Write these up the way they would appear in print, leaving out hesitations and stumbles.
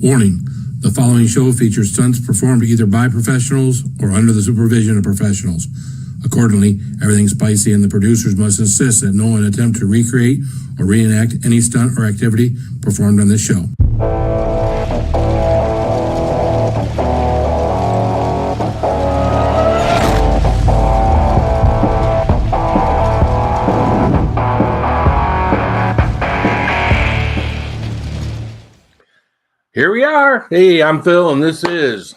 Warning, the following show features stunts performed either by professionals or under the supervision of professionals. Accordingly, everything spicy and the producers must insist that no one attempt to recreate or reenact any stunt or activity performed on this show. Here we are. Hey, I'm Phil, and this is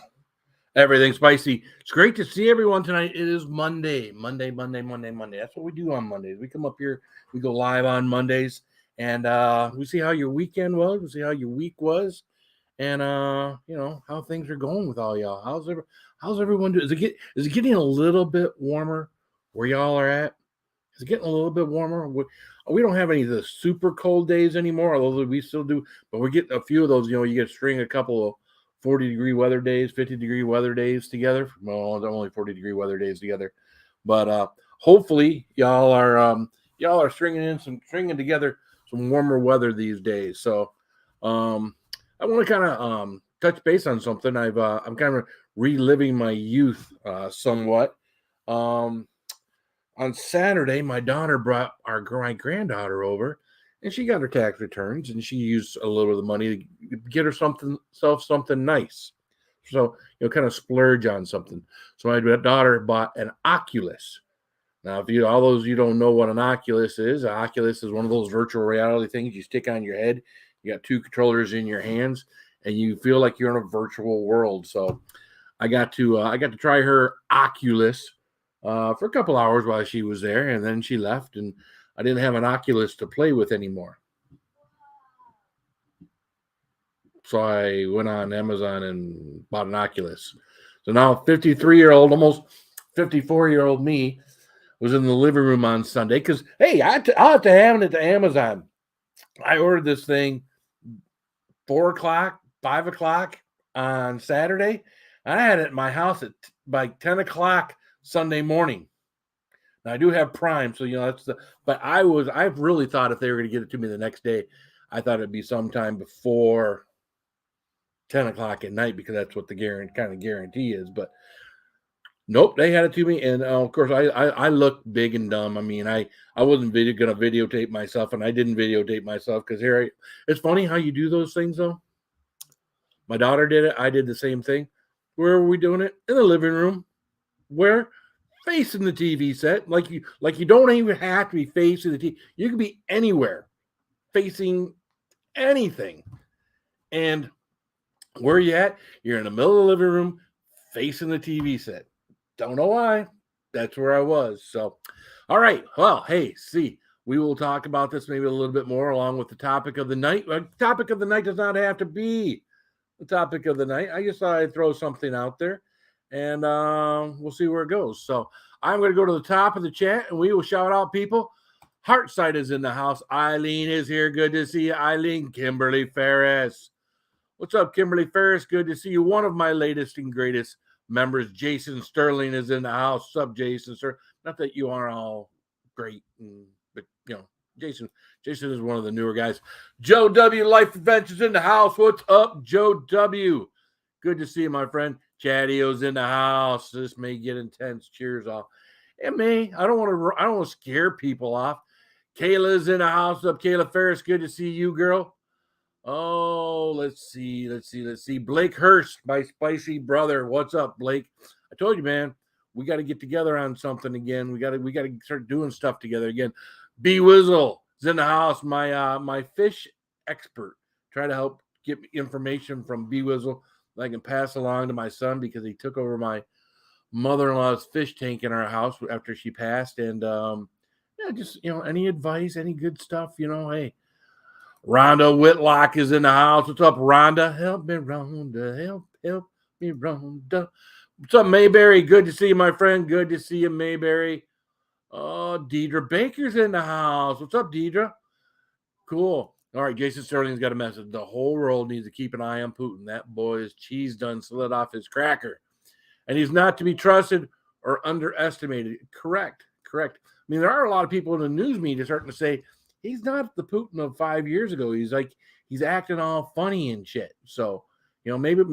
Everything Spicy. It's great to see everyone tonight. It is Monday. That's what we do on Mondays. We come up here, we go live on Mondays, and we see how your weekend was, we see how your week was, and how things are going with all y'all. How's everyone doing? Is it getting a little bit warmer where y'all are at? Is it getting a little bit warmer? We don't have any of the super cold days anymore, although we still do, but we're getting a few of those. You get string a couple of 40-degree weather days, 50-degree weather days together. Well, only 40-degree weather days together, but hopefully y'all are stringing together some warmer weather these days. So I want to kind of touch base on something. I'm kind of reliving my youth somewhat. On Saturday, my daughter brought my granddaughter over, and she got her tax returns, and she used a little of the money to get her something nice. So, kind of splurge on something. So my daughter bought an Oculus. Now, if all those you don't know what an Oculus is one of those virtual reality things you stick on your head. You got two controllers in your hands, and you feel like you're in a virtual world. So I got to try her Oculus for a couple hours while she was there, and then she left, and I didn't have an Oculus to play with anymore. So I went on Amazon and bought an Oculus. So now 53-year-old, almost 54-year-old me was in the living room on Sunday because, hey, I'll have to have it to Amazon. I ordered this thing 4 o'clock, 5 o'clock on Saturday. I had it at my house by 10 o'clock Sunday morning. Now I do have Prime, so but I really thought if they were going to get it to me the next day, I thought it'd be sometime before 10 o'clock at night because that's what the guarantee is. But nope, they had it to me, and of course I looked big and dumb. I mean, I wasn't going to videotape myself, and I didn't videotape myself because it's funny how you do those things though. My daughter did it. I did the same thing. Where were we doing it? In the living room. Where? Facing the TV set. Like you don't even have to be facing the TV. You can be anywhere facing anything. And where are you at? You're in the middle of the living room facing the TV set. Don't know why. That's where I was. So, all right. Well, hey, we will talk about this maybe a little bit more along with the topic of the night. The topic of the night does not have to be the topic of the night. I just thought I'd throw something out there. And we'll see where it goes. So I'm going to go to the top of the chat, and we will shout out people. Heartside is in the house. Eileen is here. Good to see you, Eileen. Kimberly Ferris. What's up, Kimberly Ferris? Good to see you. One of my latest and greatest members, Jason Sterling, is in the house. What's up, Jason? Sir, not that you are all great, but Jason is one of the newer guys. Joe W. Life Adventures in the house. What's up, Joe W.? Good to see you, my friend. Chattio's in the house. This may get intense. Cheers off. It may. I don't want to scare people off. Kayla's in the house. What's up, Kayla Ferris? Good to see you, girl. Oh, let's see. Blake Hurst, my spicy brother. What's up, Blake? I told you, man, we got to get together on something again. We got to start doing stuff together again. B Wizzle is in the house. My fish expert. Try to help get information from B Wizzle that I can pass along to my son because he took over my mother-in-law's fish tank in our house after she passed. And just any advice, any good stuff, hey. Rhonda Whitlock is in the house. What's up, Rhonda? Help me, Rhonda. Help me, Rhonda. What's up, Mayberry? Good to see you, my friend. Good to see you, Mayberry. Oh, Deidre Baker's in the house. What's up, Deidre? Cool. All right, Jason Sterling's got a message. The whole world needs to keep an eye on Putin. That boy's cheese done slid off his cracker. And he's not to be trusted or underestimated. Correct. I mean, there are a lot of people in the news media starting to say he's not the Putin of 5 years ago. He's acting all funny and shit. So You know, maybe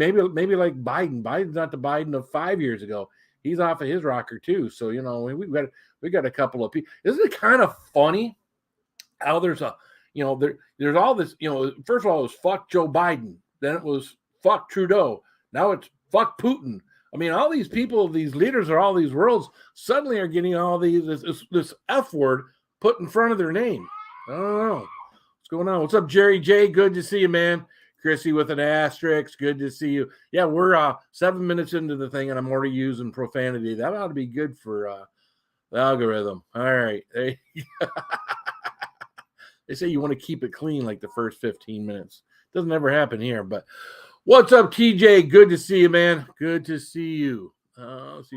like Biden. Biden's not the Biden of 5 years ago. He's off of his rocker too. So, you know, we got a couple of people. Isn't it kind of funny how there's there's all this, you know, first of all, it was fuck Joe Biden. Then it was fuck Trudeau. Now it's fuck Putin. I mean, all these people, these leaders of all these worlds suddenly are getting all this F word put in front of their name. I don't know what's going on. What's up, Jerry J? Good to see you, man. Chrissy with an asterisk. Good to see you. Yeah, we're 7 minutes into the thing, and I'm already using profanity. That ought to be good for the algorithm. All right. They say you want to keep it clean like the first 15 minutes. Doesn't ever happen here, but what's up, TJ? Good to see you, man. Good to see you. Let's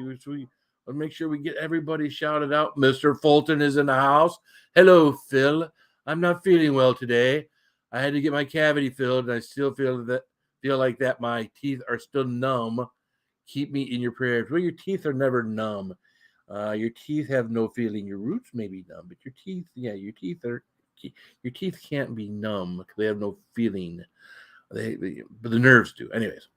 make sure we get everybody shouted out. Mr. Fulton is in the house. Hello, Phil. I'm not feeling well today. I had to get my cavity filled, and I still feel like that my teeth are still numb. Keep me in your prayers. Well, your teeth are never numb. Your teeth have no feeling. Your roots may be numb, but your teeth can't be numb because they have no feeling. But the nerves do. Anyways,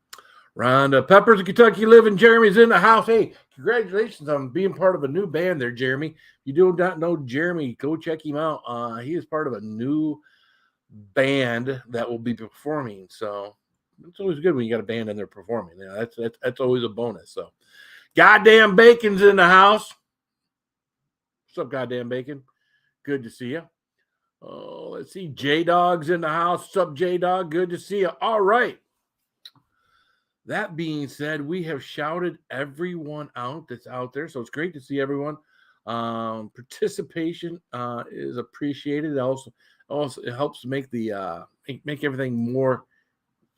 Rhonda Peppers of Kentucky living. Jeremy's in the house. Hey, congratulations on being part of a new band there, Jeremy. If you do not know Jeremy, go check him out. He is part of a new band that will be performing. So it's always good when you got a band and they're performing. You know, that's always a bonus. So, Goddamn Bacon's in the house. What's up, Goddamn Bacon? Good to see you. Oh, let's see. J-Dog's in the house. What's up, J-Dog? Good to see you. All right. That being said, we have shouted everyone out that's out there. So it's great to see everyone. Participation is appreciated. Also it helps make the make everything more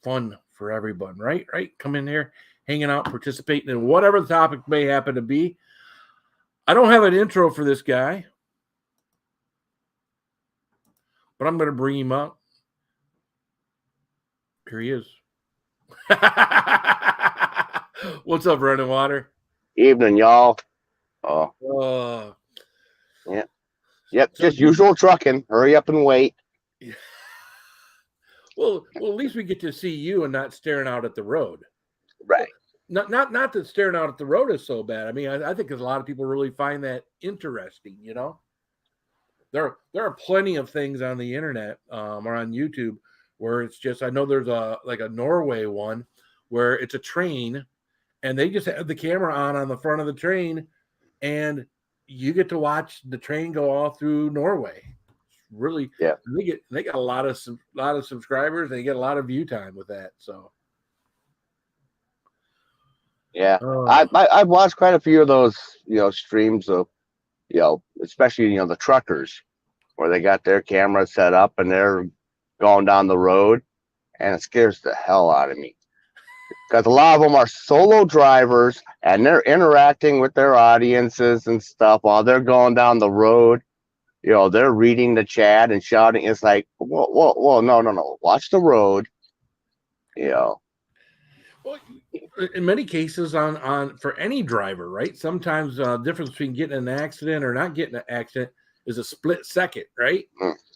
fun for everyone, right? Come in here, hanging out, participating in whatever the topic may happen to be. I don't have an intro for this guy, but I'm going to bring him up. Here he is. What's up, Running Water? Evening, y'all. Yeah. Yep, just usual trucking. Hurry up and wait. Well, at least we get to see you and not staring out at the road. Right. Not that staring out at the road is so bad. I mean, I think a lot of people really find that interesting, you know? There are plenty of things on the internet or on YouTube where it's just, I know there's a Norway one where it's a train and they just have the camera on the front of the train and you get to watch the train go all through Norway. Really, yeah. They got a lot of subscribers. And they get a lot of view time with that. So, yeah, I've watched quite a few of those, streams of, especially the truckers where they got their camera set up and they're going down the road, and it scares the hell out of me. Because a lot of them are solo drivers and they're interacting with their audiences and stuff while they're going down the road. They're reading the chat and shouting. It's like, whoa, no. Watch the road. Well, in many cases on for any driver, right? Sometimes the difference between getting in an accident or not getting an accident is a split second, right?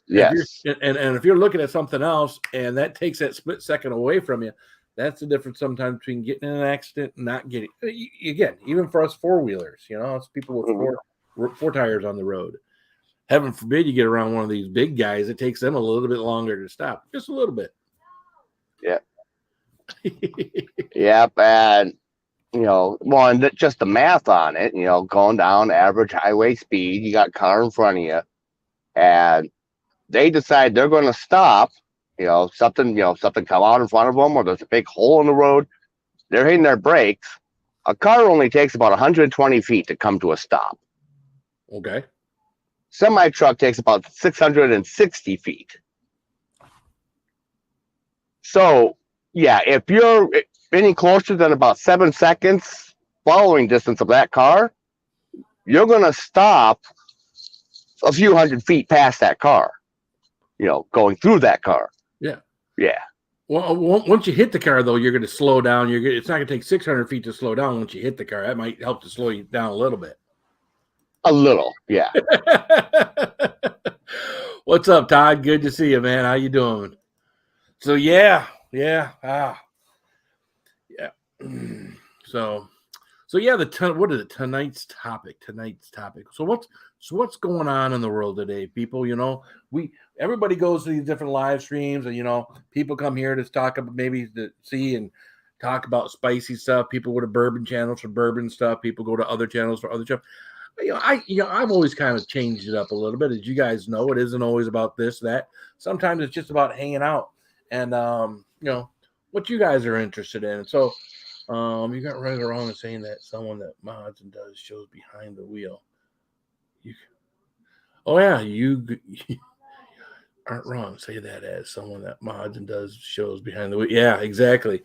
Yes. And if you're looking at something else and that takes that split second away from you, that's the difference sometimes between getting in an accident and not getting. Again, even for us four-wheelers, it's people with four tires on the road. Heaven forbid you get around one of these big guys. It takes them a little bit longer to stop, just a little bit. Yeah. Yep. And, and just the math on it, going down average highway speed, you got a car in front of you, and they decide they're going to stop. Something come out in front of them, or there's a big hole in the road. They're hitting their brakes. A car only takes about 120 feet to come to a stop. Okay. Semi truck takes about 660 feet. So, yeah, if you're any closer than about 7 seconds following distance of that car, you're going to stop a few hundred feet past that car, going through that car. Yeah. Yeah. Well, once you hit the car, though, you're going to slow down. It's not going to take 600 feet to slow down once you hit the car. That might help to slow you down a little bit. A little, yeah. What's up, Todd? Good to see you, man. How you doing? So, yeah. So yeah, what is it? Tonight's topic. So what's going on in the world today, people? Everybody goes to these different live streams, and people come here to talk about, maybe to see and talk about spicy stuff. People go to bourbon channels for bourbon stuff. People go to other channels for other stuff. I've always kind of changed it up a little bit. As you guys know, it isn't always about this, that. Sometimes it's just about hanging out and what you guys are interested in. So you got right or wrong in saying that someone that mods and does shows behind the wheel. You aren't wrong. Say that as someone that mods and does shows behind the wheel. Yeah, exactly.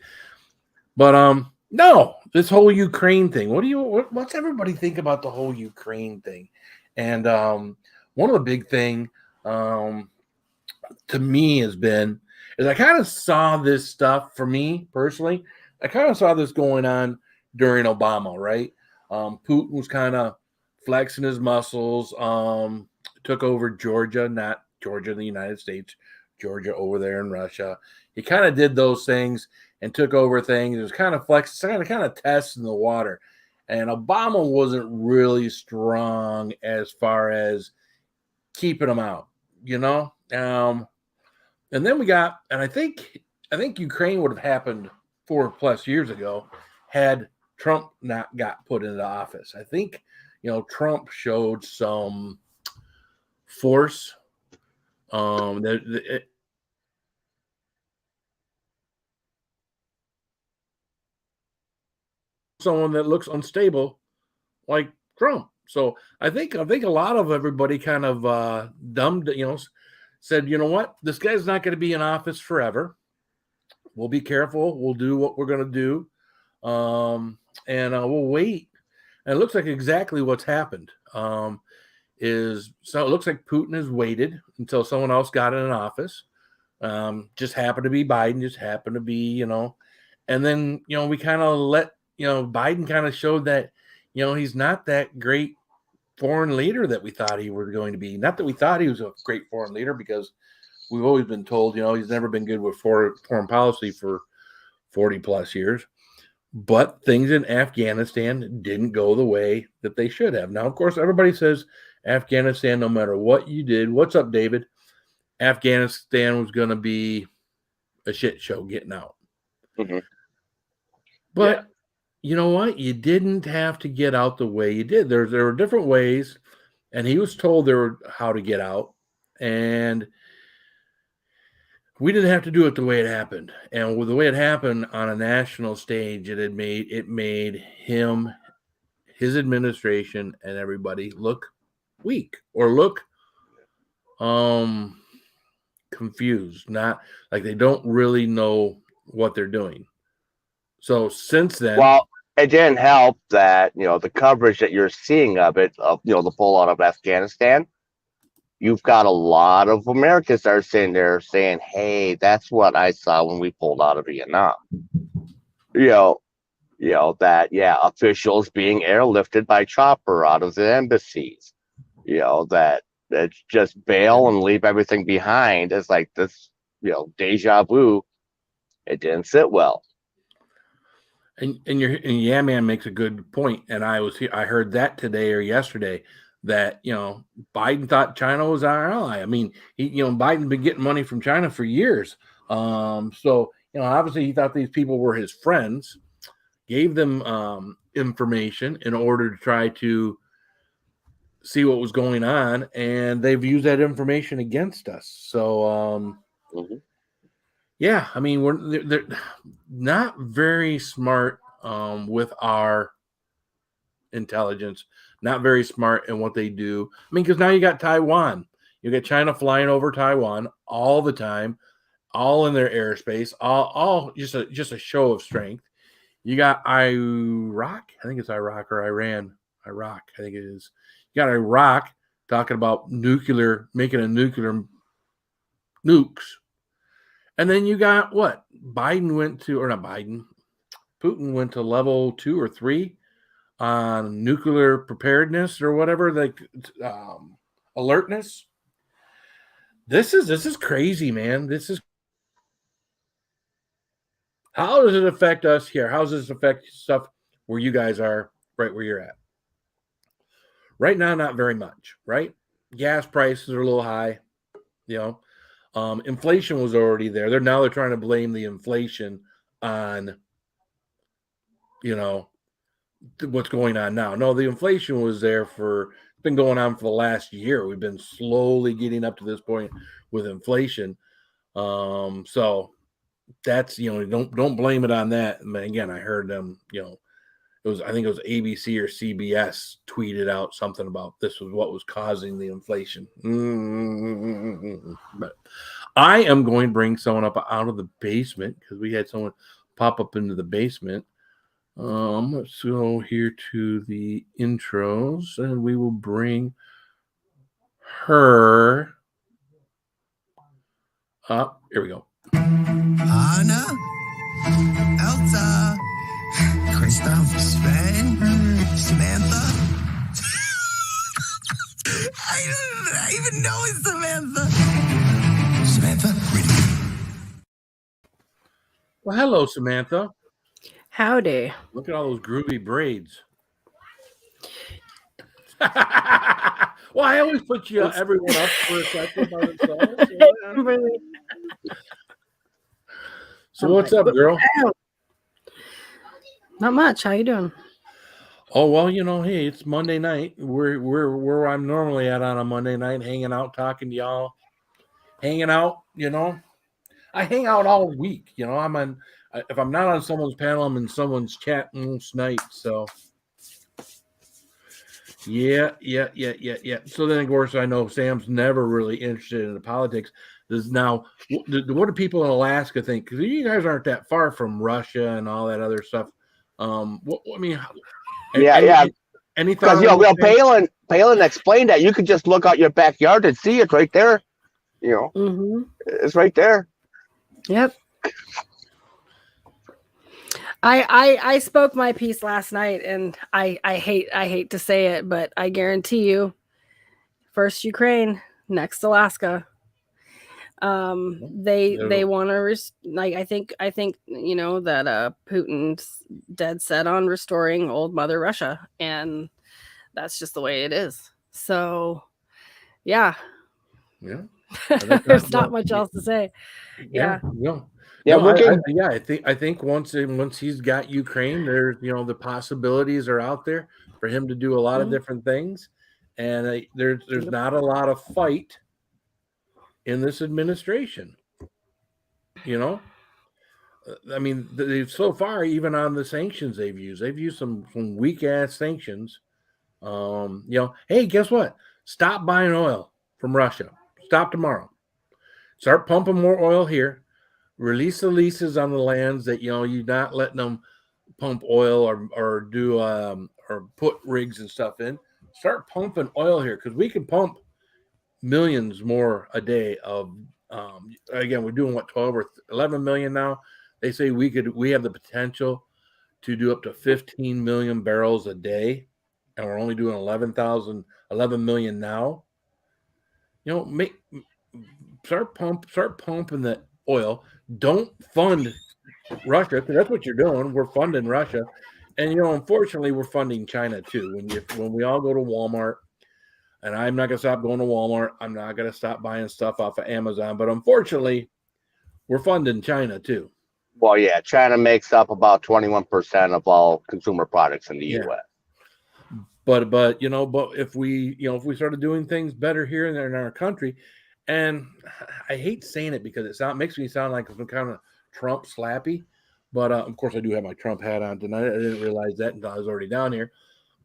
But no, this whole Ukraine thing. What's everybody think about the whole Ukraine thing? And one of the big thing to me has been is I kind of saw this stuff, for me personally. I kind of saw this going on during Obama, right? Putin was kind of flexing his muscles, took over Georgia, not Georgia in the United States, Georgia over there in Russia. He kind of did those things and took over things. It was kind of kind of testing the water. And Obama wasn't really strong as far as keeping them out, and then I think Ukraine would have happened 4+ years ago had Trump not got put into office. I think, Trump showed some force. Someone that looks unstable like Trump. So I think a lot of everybody kind of said, you know what, this guy's not going to be in office forever. We'll be careful. We'll do what we're going to do. And we'll wait. And it looks like exactly what's happened. So it looks like Putin has waited until someone else got in office. Just happened to be Biden, just happened to be, and then, we kind of let, Biden kind of showed that, he's not that great foreign leader that we thought he was going to be. Not that we thought he was a great foreign leader, because we've always been told, he's never been good with foreign policy for 40+ years. But things in Afghanistan didn't go the way that they should have. Now, of course, everybody says Afghanistan, no matter what you did, what's up, David? Afghanistan was going to be a shit show getting out. Mm-hmm. But you know what? You didn't have to get out the way you did. There were different ways, and he was told how to get out, and we didn't have to do it the way it happened. And with the way it happened on a national stage, it made him, his administration, and everybody look weak or look confused, not like they don't really know what they're doing. So since then, well, it didn't help that the coverage that you're seeing of it, of the pullout of Afghanistan. You've got a lot of Americans that are sitting there saying, "Hey, that's what I saw when we pulled out of Vietnam." That officials being airlifted by chopper out of the embassies. That just bail and leave everything behind. It's like this, deja vu. It didn't sit well. And Yeah Man makes a good point. And I heard that today or yesterday that, Biden thought China was our ally. I mean, Biden's been getting money from China for years. So, obviously he thought these people were his friends, gave them information in order to try to see what was going on. And they've used that information against us. So, yeah, I mean, they're not very smart with our intelligence, not very smart in what they do. I mean, because now you got Taiwan. You got China flying over Taiwan all the time, all in their airspace, all just a show of strength. You got Iraq. I think it's Iraq or Iran. Iraq, I think it is. You got Iraq talking about making a nuclear nukes. And then you got what? Putin went to level 2 or 3 on nuclear preparedness or whatever, like alertness. This is crazy, man. This is How does it affect us here? How does this affect stuff where you guys are, right where you're at? Right now, not very much, right? Gas prices are a little high, inflation was already there. They're trying to blame the inflation on, what's going on now. No, the inflation was there it's been going on for the last year. We've been slowly getting up to this point with inflation. So that's, don't blame it on that. And again, I heard them, I think it was ABC or CBS tweeted out something about this was what was causing the inflation. But I am going to bring someone up out of the basement because we had someone pop up into the basement. Let's go here to the intros and we will bring her up. Here we go. Anna, Elsa, Christoph, Sven, Samantha. I even know it's Samantha. Samantha, ready. Well, hello, Samantha. Howdy. Look at all those groovy braids. Well, I always put everyone up for a second by themselves. So what's up, girl? Not much. How you doing? Oh well, hey, it's Monday night. We're where I'm normally at on a Monday night, hanging out, talking to y'all, hanging out. I hang out all week. If I'm not on someone's panel, I'm in someone's chat most nights. So yeah. So then, of course, I know Sam's never really interested in the politics. What do people in Alaska think? Because you guys aren't that far from Russia and all that other stuff. Yeah. Any Because Palin explained that you could just look out your backyard and see it right there. Mm-hmm. It's right there. Yep. I spoke my piece last night, and I hate to say it, but I guarantee you, first Ukraine, next Alaska. They want to I think that Putin's dead set on restoring old Mother Russia, and that's just the way it is. So, yeah. There's not much else to say. Yeah. I think once he's got Ukraine, there's the possibilities are out there for him to do a lot of different things, and there's not a lot of fight in this administration. So far, even on the sanctions they've used some weak ass sanctions. Hey, guess what? Stop buying oil from Russia. Stop tomorrow. Start pumping more oil here. Release the leases on the lands that you're not letting them pump oil or do or put rigs and stuff in. Start pumping oil here because we can pump millions more a day of again, we're doing 12 or 11 million now. They say we have the potential to do up to 15 million barrels a day, and we're only doing 11 million now. Start pumping the oil. Don't fund Russia, because that's what you're doing. We're funding Russia, and unfortunately, we're funding China too. When we all go to Walmart. And I'm not going to stop going to Walmart. I'm not going to stop buying stuff off of Amazon. But unfortunately, we're funding China too. Well, yeah, China makes up about 21% of all consumer products in the U.S. But if we started doing things better here and there in our country, and I hate saying it because makes me sound like some kind of Trump slappy. But of course, I do have my Trump hat on tonight. I didn't realize that until I was already down here.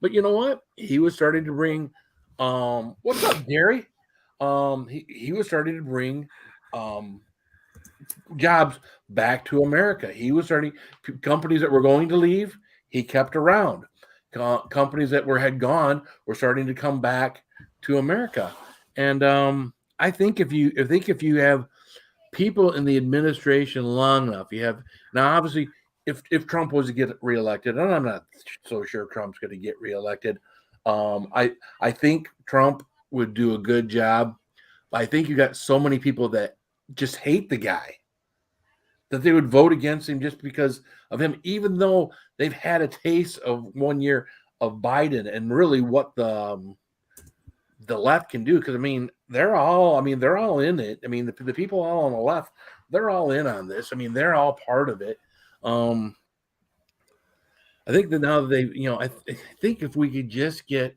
But you know what? He was starting to bring. What's up, Gary? He was starting to bring jobs back to America. He was starting companies that were going to leave. He kept around. Companies that had gone were starting to come back to America. And I think if you have people in the administration long enough, now obviously if Trump was to get reelected, and I'm not so sure Trump's going to get reelected. I think Trump would do a good job. I think you got so many people that just hate the guy that they would vote against him just because of him, even though they've had a taste of 1 year of Biden and really what the left can do. Because I mean, they're all in it. I mean, the people all on the left, they're all in on this. I mean, they're all part of it. I think that now they, I think if we could just get,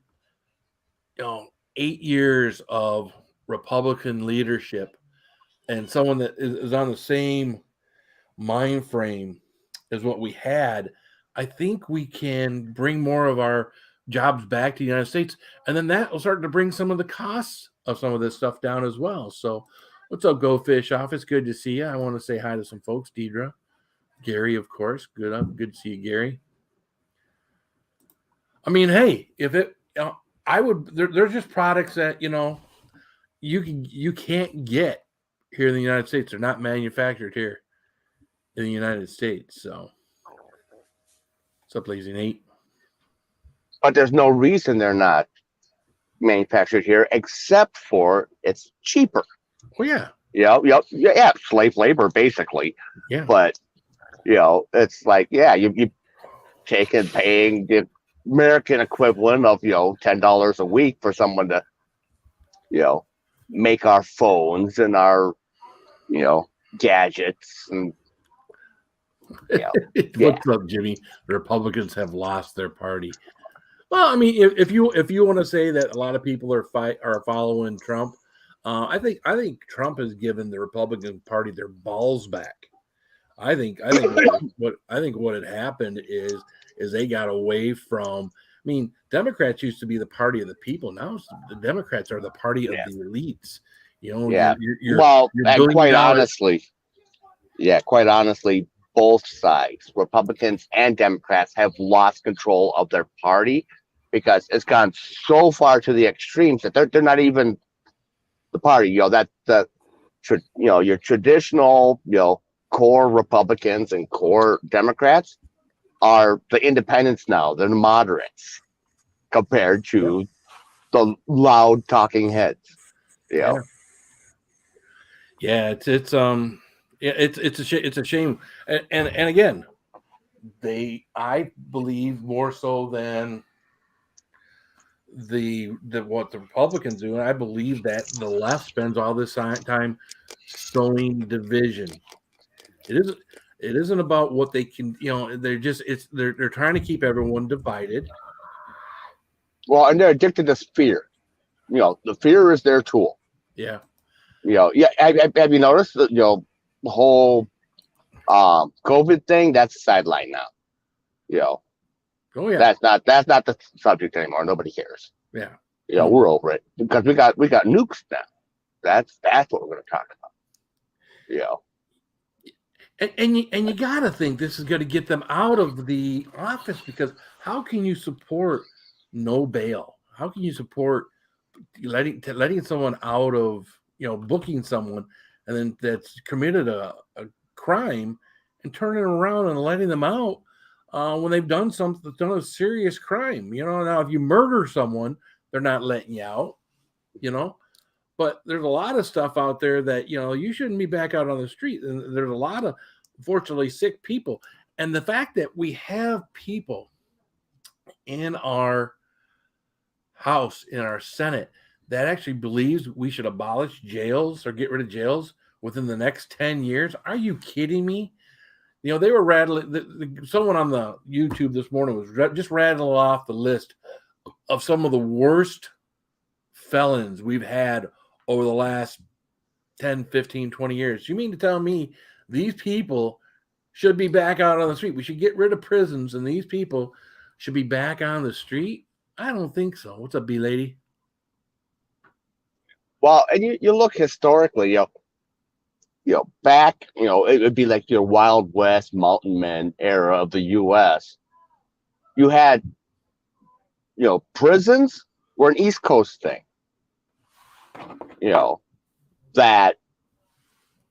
8 years of Republican leadership and someone that is on the same mind frame as what we had, I think we can bring more of our jobs back to the United States. And then that will start to bring some of the costs of some of this stuff down as well. So what's up, Go Fish Off? It's good to see you. I want to say hi to some folks. Deidre, Gary, of course. Good to see you, Gary. I mean, hey, if it, I would, there's just products that, you can't get here in the United States. They're not manufactured here in the United States. So what's up, Lazy Nate? But there's no reason they're not manufactured here except for it's cheaper. Oh yeah. Yeah, slave labor basically. Yeah. But it's like, you paying the American equivalent of $10 a week for someone to make our phones and our gadgets and What's up, Jimmy? The Republicans have lost their party. Well, I mean, if you want to say that a lot of people are following Trump, I think Trump has given the Republican Party their balls back. I think what had happened is they got away from. I mean, Democrats used to be the party of the people. Now the Democrats are the party of the elites. Quite honestly, both sides, Republicans and Democrats, have lost control of their party because it's gone so far to the extremes that they're not even the party. Your traditional, core Republicans and core Democrats are the independents now. They're the moderates compared to the loud talking heads. Yeah, it's a shame. And again, I believe more so than what the Republicans do. And I believe that the left spends all this time sowing division. It isn't about what they can, they're trying to keep everyone divided. Well, and they're addicted to fear. The fear is their tool. Yeah. Have you noticed that, the whole COVID thing, that's sidelined now. Oh yeah. That's not the subject anymore. Nobody cares. Yeah. We're over it because we got nukes now. That's what we're going to talk about. And you got to think this is going to get them out of the office, because how can you support no bail? How can you support letting someone out of, booking someone and then that's committed a crime and turning around and letting them out when they've done a serious crime? Now if you murder someone, they're not letting you out, but there's a lot of stuff out there that, you shouldn't be back out on the street. And there's a lot of, unfortunately, sick people. And the fact that we have people in our House, in our Senate, that actually believes we should abolish jails or get rid of jails within the next 10 years. Are you kidding me? They were rattling. Someone on the YouTube this morning was just rattling off the list of some of the worst felons we've had over the last 10, 15, 20 years. You mean to tell me these people should be back out on the street? We should get rid of prisons and these people should be back on the street? I don't think so. What's up, B-Lady? Well, and you look historically, back, it would be like your Wild West Mountain Men era of the U.S. You had, prisons were an East Coast thing. That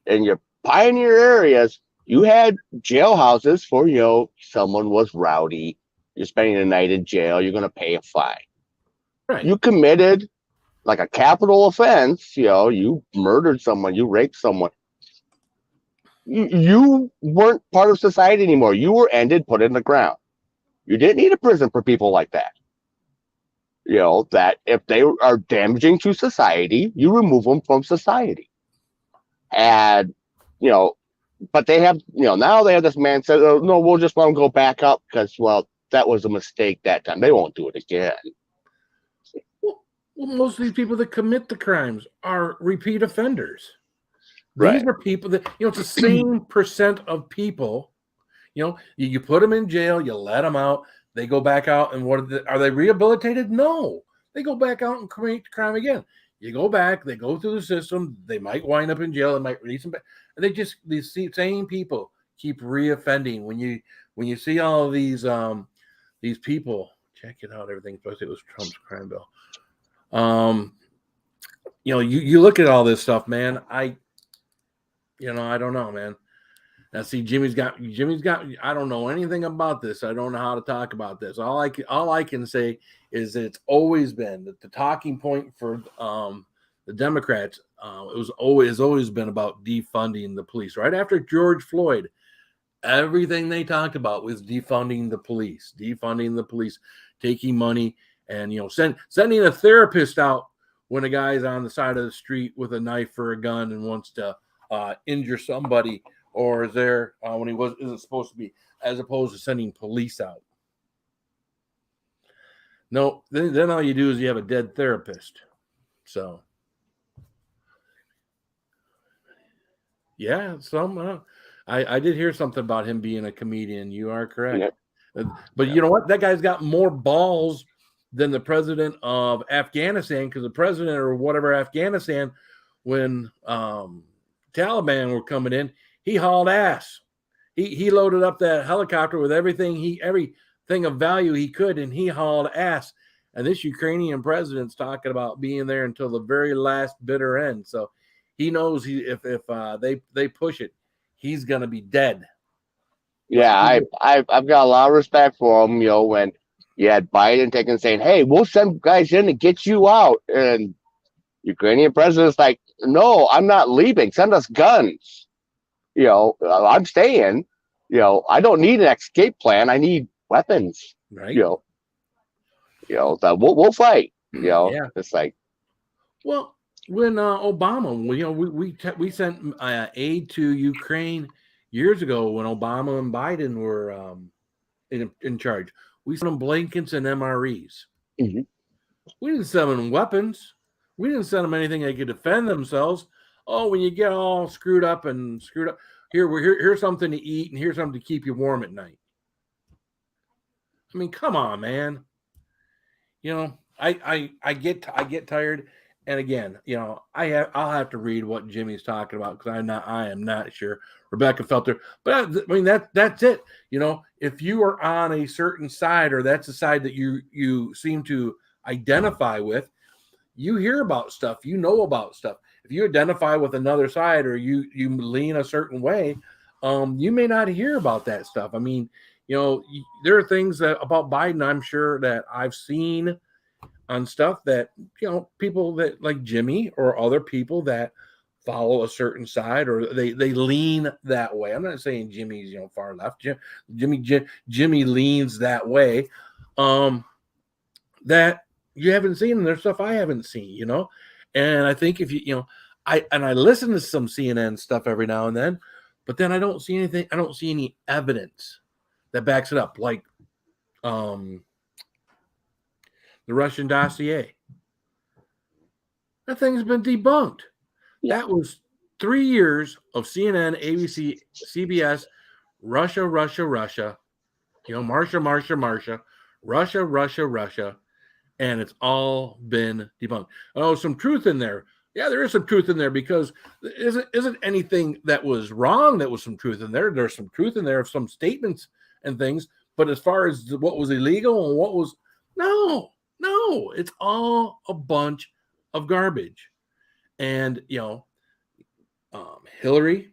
in your pioneer areas, you had jailhouses for, someone was rowdy, you're spending the night in jail, you're going to pay a fine. Right. You committed like a capital offense, you murdered someone, you raped someone. You weren't part of society anymore. You were ended, put in the ground. You didn't need a prison for people like that. That if they are damaging to society, you remove them from society. And, but they have, now they have this man said, oh, no, we'll just let them go back up because, well, that was a mistake that time. They won't do it again. Well, most of these people that commit the crimes are repeat offenders. Right. These are people that, it's the same percent of people, you put them in jail, you let them out, they go back out, and are they rehabilitated? No. They go back out and commit the crime again. You go back, they go through the system, they might wind up in jail, they might release them back. These same people keep reoffending. When you see all of these people, check it out, everything, especially it was Trump's crime bill. You look at all this stuff, man. I don't know, man. Now, see, Jimmy's got. I don't know anything about this. I don't know how to talk about this. All I can say is that it's always been that the talking point for the Democrats. It was always been about defunding the police. Right after George Floyd, everything they talked about was defunding the police, taking money, and sending a therapist out when a guy's on the side of the street with a knife or a gun and wants to injure somebody, or is there when he isn't supposed to be, as opposed to sending police out. No, then all you do is you have a dead therapist. So, yeah, I did hear something about him being a comedian. You are correct. Yep. But you know what? That guy's got more balls than the president of Afghanistan, because the president or whatever Afghanistan, when Taliban were coming in, he hauled ass. He loaded up that helicopter with everything of value he could, and he hauled ass. And this Ukrainian president's talking about being there until the very last bitter end. So he knows if they push it, he's gonna be dead. Yeah, I've got a lot of respect for him. When you had Biden saying, "Hey, we'll send guys in to get you out," and Ukrainian president's like, "No, I'm not leaving. Send us guns. I'm staying. I don't need an escape plan. I need weapons. Right. That we'll fight. Yeah. It's like, well, when Obama, we sent aid to Ukraine years ago when Obama and Biden were in charge. We sent them blankets and MREs. Mm-hmm. We didn't send them weapons. We didn't send them anything they could defend themselves. Oh, when you get all screwed up, here's something to eat and here's something to keep you warm at night. I mean, come on, man. I get tired, and again, I'll have to read what Jimmy's talking about because I am not sure. Rebecca Felter, but I mean that's it. If you are on a certain side, or that's the side that you seem to identify with, you hear about stuff, about stuff. If you identify with another side, or you lean a certain way, you may not hear about that stuff. I mean, there are things about Biden, I'm sure, that I've seen on stuff that, people that like Jimmy or other people that follow a certain side, or they lean that way. I'm not saying Jimmy's, far left. Jimmy leans that way. That you haven't seen, and there's stuff I haven't seen, And I think if I listen to some CNN stuff every now and then, but then I don't see anything. I don't see any evidence that backs it up, like the Russian dossier. That thing's been debunked. That was 3 years of CNN, ABC, CBS, Russia, Russia, and it's all been debunked. Oh, some truth in there. Yeah, there is some truth in there, because isn't anything that was wrong that was some truth in there. There's some truth in there of some statements and things, but as far as what was illegal and what was no, it's all a bunch of garbage. And Hillary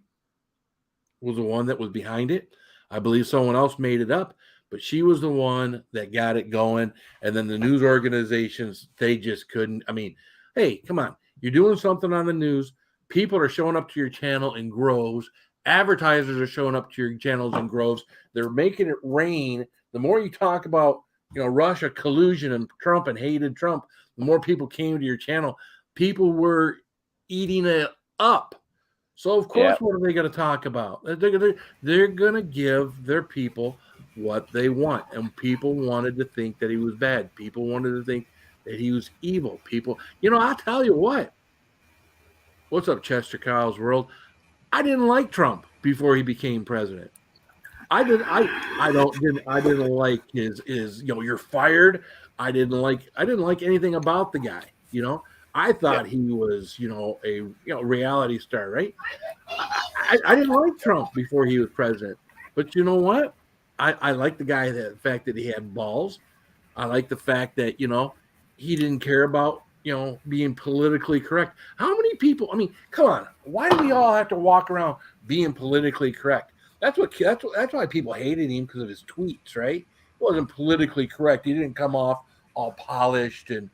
was the one that was behind it. I believe someone else made it up, but she was the one that got it going. And then the news organizations, they just couldn't. I mean, hey, come on. You're doing something on the news. People are showing up to your channel in groves, Advertisers are showing up to your channels in groves. They're making it rain. The more you talk about, Russia collusion and Trump and hated Trump, the more people came to your channel. People were eating it up. So of course, What are they going to talk about? They're going to give their people what they want, and people wanted to think that he was bad. People wanted to think that he was evil. People, I'll tell you what. What's up, Chester Kyle's World? I didn't like Trump before he became president. I didn't like his you're fired. I didn't like anything about the guy. I thought he was, a reality star, right? I didn't like Trump before he was president. But you know what? I like the guy, the fact that he had balls. I like the fact that, he didn't care about, being politically correct. How many people, come on, why do we all have to walk around being politically correct? That's why people hated him, because of his tweets, right? He wasn't politically correct. He didn't come off all polished and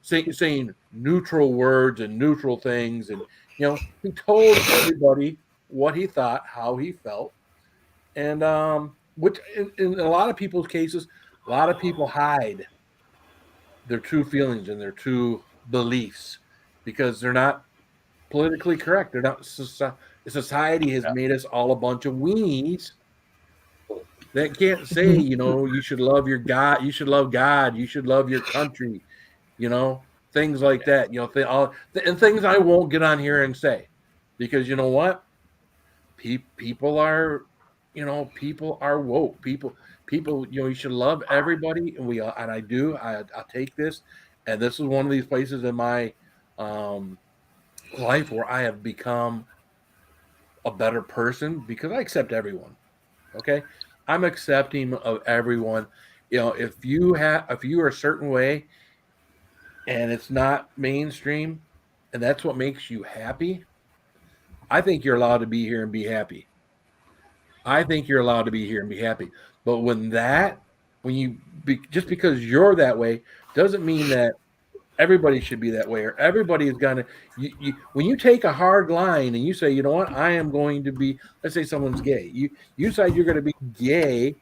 saying neutral words and neutral things, and he told everybody what he thought, how he felt, and which in a lot of people's cases, a lot of people hide their true feelings and their true beliefs because they're not politically correct. They're not. Society has made us all a bunch of weenies that can't say, you should love your God, you should love God, you should love your country, things like that, and things I won't get on here and say, because you know what? People are, people are woke. People, you should love everybody, and I do. I'll take this, and this is one of these places in my life where I have become a better person because I accept everyone. Okay, I'm accepting of everyone. If you are a certain way, and it's not mainstream, and that's what makes you happy, I think you're allowed to be here and be happy. But just because you're that way doesn't mean that everybody should be that way, or everybody is gonna. When you take a hard line and you say, you know what, I am going to be. Let's say someone's gay. You decide you're going to be gay.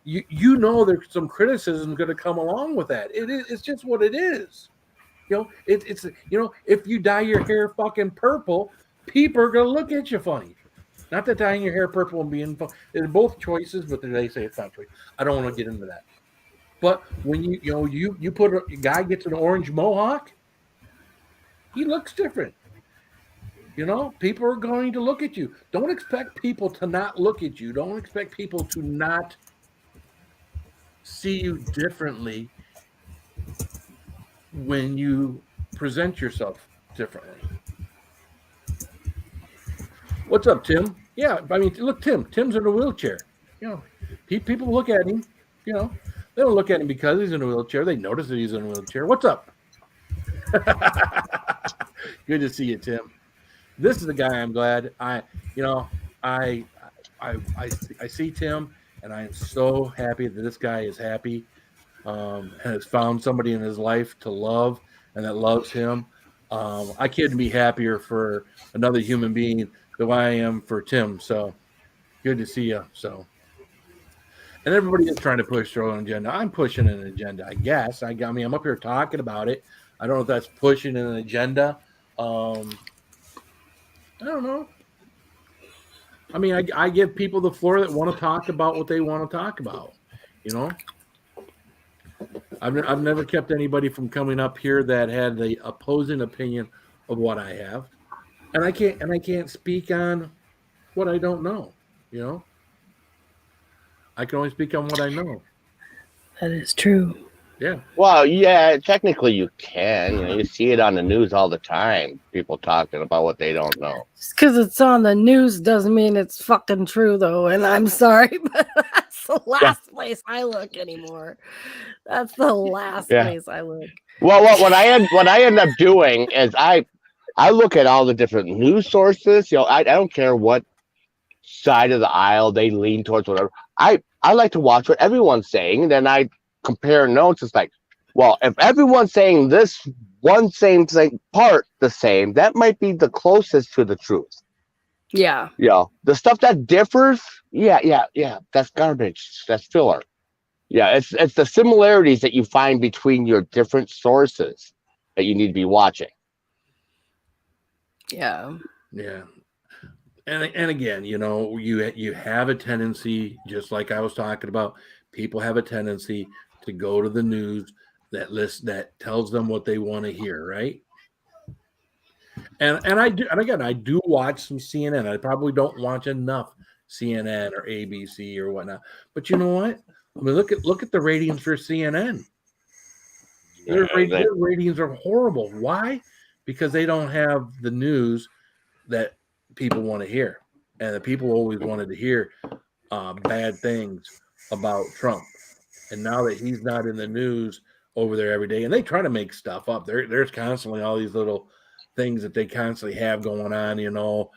There's some criticism going to come along with that. It's just what it is. It's if you dye your hair fucking purple, people are going to look at you funny. Not that dyeing your hair purple and being fun. They're both choices, but they say it's not choice. I don't want to get into that. But when you put a guy gets an orange mohawk, he looks different. People are going to look at you. Don't expect people to not look at you. Don't expect people to not see you differently when you present yourself differently. What's up, Tim? Yeah, look, Tim's in a wheelchair. People look at him, They don't look at him because he's in a wheelchair. They notice that he's in a wheelchair. What's up? Good to see you, Tim. This is the guy I'm glad I see Tim, and I am so happy that this guy is happy and has found somebody in his life to love and that loves him. I couldn't be happier for another human being than I am for Tim. So good to see you. So. And everybody is trying to push their own agenda. I'm pushing an agenda, I guess. I'm up here talking about it. I don't know if that's pushing an agenda. I don't know. I give people the floor that want to talk about what they want to talk about. I've never kept anybody from coming up here that had the opposing opinion of what I have, and I can't speak on what I don't know. I can only speak on what I know. That is true. Yeah. Well, yeah, technically you can. You see it on the news all the time. People talking about what they don't know. Just because it's on the news doesn't mean it's fucking true, though. And I'm sorry, but that's the last place I look anymore. That's the last place I look. Well, what I end up doing is I look at all the different news sources. I don't care what side of the aisle they lean towards, whatever. I like to watch what everyone's saying, and then I compare notes. It's like, well, if everyone's saying this one same thing part the same, that might be the closest to the truth. Yeah. The stuff that differs, yeah, that's garbage. That's filler. Yeah, it's the similarities that you find between your different sources that you need to be watching. Yeah. Yeah. And again, you have a tendency, just like I was talking about, people have a tendency to go to the news that tells them what they want to hear, right? And I do watch some CNN. I probably don't watch enough CNN or ABC or whatnot. But you know what? I mean, look at the ratings for CNN. Their ratings are horrible. Why? Because they don't have the news that people want to hear, and the people always wanted to hear bad things about Trump. And now that he's not in the news over there every day, and they try to make stuff up. There's constantly all these little things that they constantly have going on,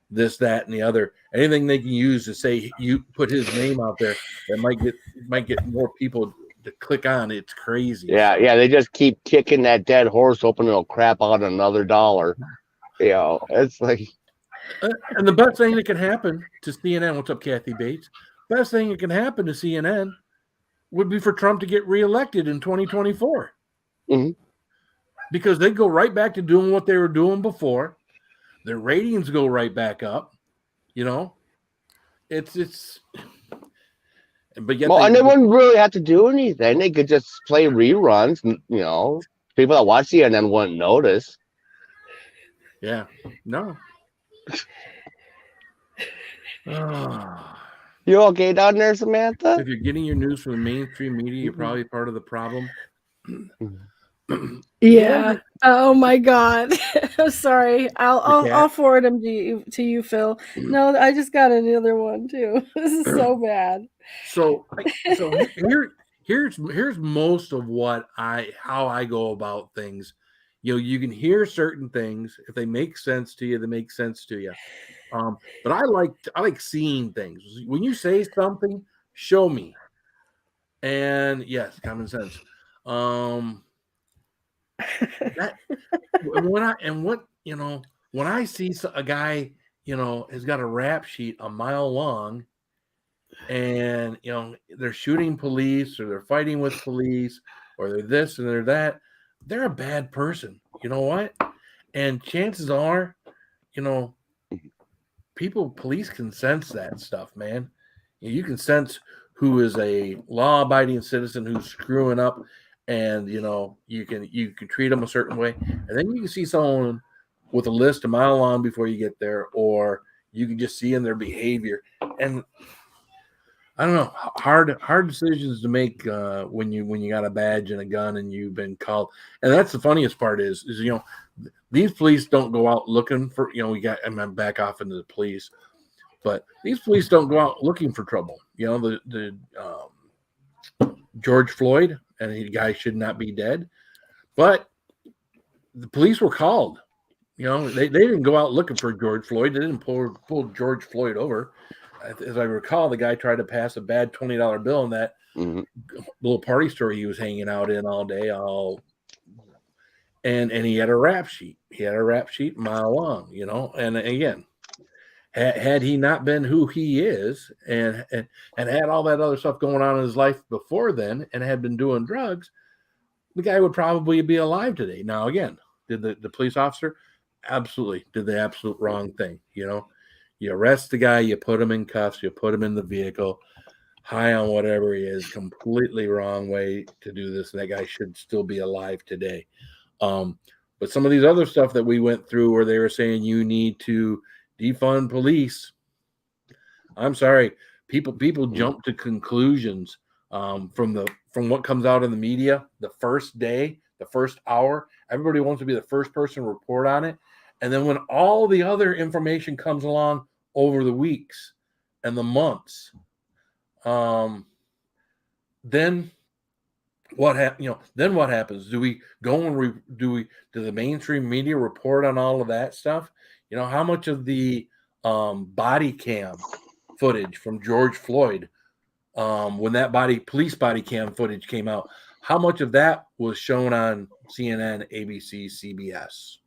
this, that, and the other. Anything they can use to say you put his name out there that might get more people to click on. It's crazy. Yeah, they just keep kicking that dead horse, hoping it'll crap out another dollar. It's like. And the best thing that can happen to CNN, what's up, Kathy Bates? Best thing that can happen to CNN would be for Trump to get reelected in 2024. Mm-hmm. Because they go right back to doing what they were doing before. Their ratings go right back up. It's but yet and they wouldn't really have to do anything. They could just play reruns. People that watch CNN wouldn't notice. Yeah. No. You okay down there, Samantha? If you're getting your news from the mainstream media, you're probably part of the problem. Yeah. Oh my God. I'm sorry. I'll forward them to you, Phil. No, I just got another one too. This is so bad. So here's most of how I go about things. You can hear certain things. If they make sense to you, they make sense to you. But I like seeing things. When you say something, show me. And yes, common sense. When I see a guy, has got a rap sheet a mile long, and they're shooting police, or they're fighting with police, or they're this and they're that, they're a bad person. You know what? And chances are, police can sense that stuff, man. You can sense who is a law-abiding citizen who's screwing up, and you can treat them a certain way, and then you can see someone with a list a mile long before you get there, or you can just see in their behavior. And I don't know, hard decisions to make when you got a badge and a gun and you've been called. And that's the funniest part is these police don't go out looking for, I'm back off into the police, but these police don't go out looking for trouble. The George Floyd, and the guy should not be dead, but the police were called. They didn't go out looking for George Floyd. They didn't pull George Floyd over. As I recall, the guy tried to pass a bad $20 bill in that little party store he was hanging out in all day, and he had a rap sheet. He had a rap sheet a mile long, And again, had he not been who he is, and had all that other stuff going on in his life before then, and had been doing drugs, the guy would probably be alive today. Now, again, did the police officer absolutely did the absolute wrong thing? You arrest the guy, you put him in cuffs, you put him in the vehicle, high on whatever he is, completely wrong way to do this. And that guy should still be alive today. But some of these other stuff that we went through where they were saying you need to defund police. I'm sorry. People jump to conclusions from what comes out in the media the first day, the first hour. Everybody wants to be the first person to report on it. And then when all the other information comes along over the weeks and the months, then what happens? Do we go and do the mainstream media report on all of that stuff? How much of the body cam footage from George Floyd, when that police body cam footage came out, how much of that was shown on CNN, ABC, CBS?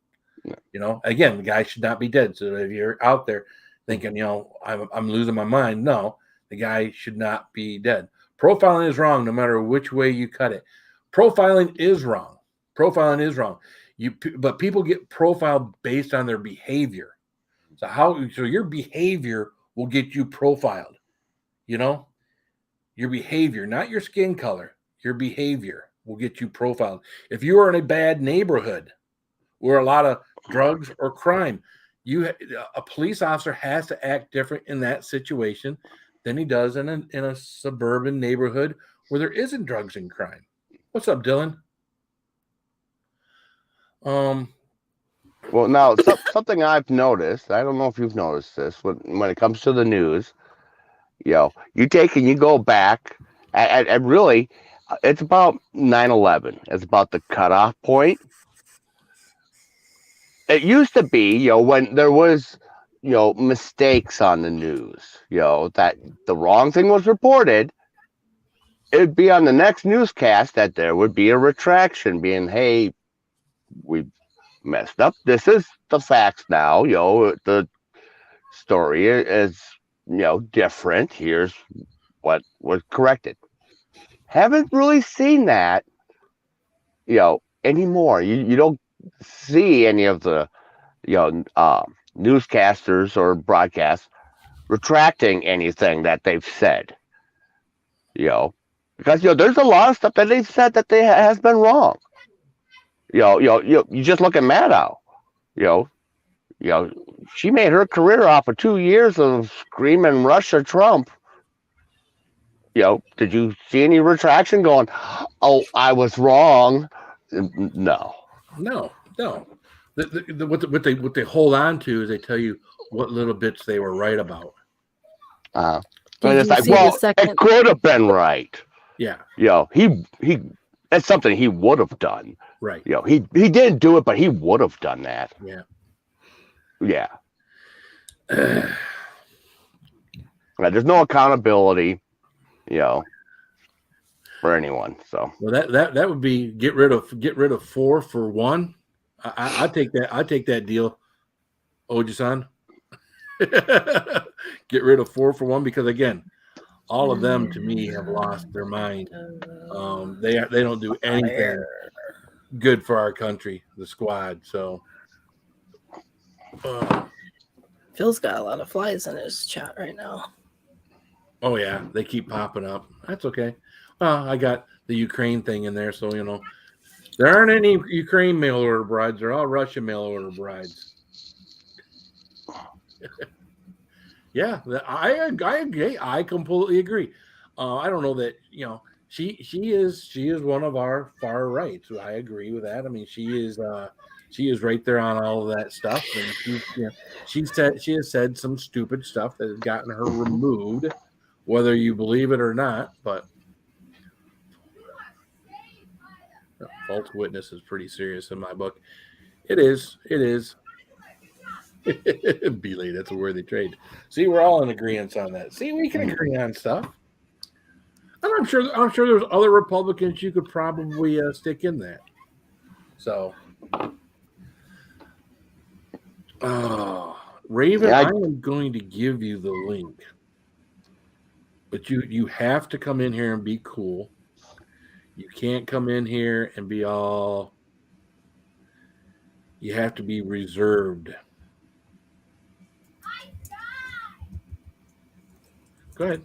Again, the guy should not be dead. So if you're out there, thinking, I'm losing my mind. No, the guy should not be dead. Profiling is wrong no matter which way you cut it. Profiling is wrong. But people get profiled based on their behavior. So your behavior will get you profiled. Your behavior, not your skin color. Your behavior will get you profiled. If you are in a bad neighborhood where a lot of drugs or crime, a police officer has to act different in that situation than he does in a suburban neighborhood where there isn't drugs and crime. What's up, Dylan? Well, now something I've noticed. I don't know if you've noticed this when it comes to the news. You take and you go back, and really, it's about 9/11. It's about the cutoff point. It used to be, when there was, mistakes on the news, that the wrong thing was reported, it'd be on the next newscast that there would be a retraction being, hey, we messed up. This is the facts now. The story is, different. Here's what was corrected. Haven't really seen that, anymore. You don't see any of the, newscasters or broadcasts retracting anything that they've said, because, there's a lot of stuff that they've said that has been wrong. You just look at Maddow, she made her career off of 2 years of screaming Russia, Trump. Did you see any retraction going, oh, I was wrong? No. What they hold on to is they tell you what little bits they were right about. But it's like, well, it could have been right. Yeah. He that's something he would have done. Right. He didn't do it, but he would have done that. Yeah. Yeah. There's no accountability, for anyone. So well, that would be get rid of 4 for 1. I take that deal, Oji-san. Get rid of 4 for 1, because again, all of them to me have lost their mind. They don't do anything good for our country, the squad. So Phil's got a lot of flies in his chat right now. Oh yeah, they keep popping up. That's okay. I got the Ukraine thing in there, so there aren't any Ukraine mail order brides. They're all Russian mail order brides. Yeah, I completely agree. I don't know that she is one of our far rights. I agree with that. I mean, she is right there on all of that stuff, and she has said some stupid stuff that has gotten her removed, whether you believe it or not. But false witness is pretty serious in my book. It is. Belay, that's a worthy trade. See, we're all in agreement on that. See, we can agree on stuff. And I'm sure there's other Republicans you could probably stick in that. So, Raven, I am going to give you the link, but you have to come in here and be cool. You can't come in here and be all. You have to be reserved. Go ahead.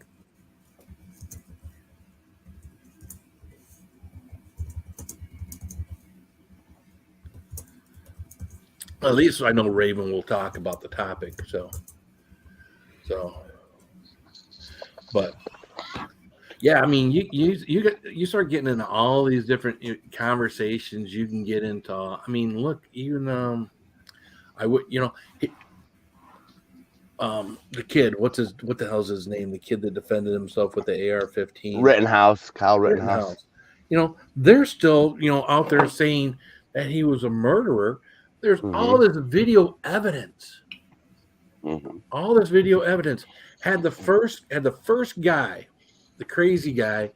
At least I know Raven will talk about the topic. So, but yeah, I mean, you start getting into all these different conversations you can get into. I mean, look, even I would, the kid, what the hell's his name? The kid that defended himself with the AR-15. Rittenhouse, Kyle Rittenhouse. They're still, out there saying that he was a murderer. There's all this video evidence. All this video evidence had the first guy, the crazy guy,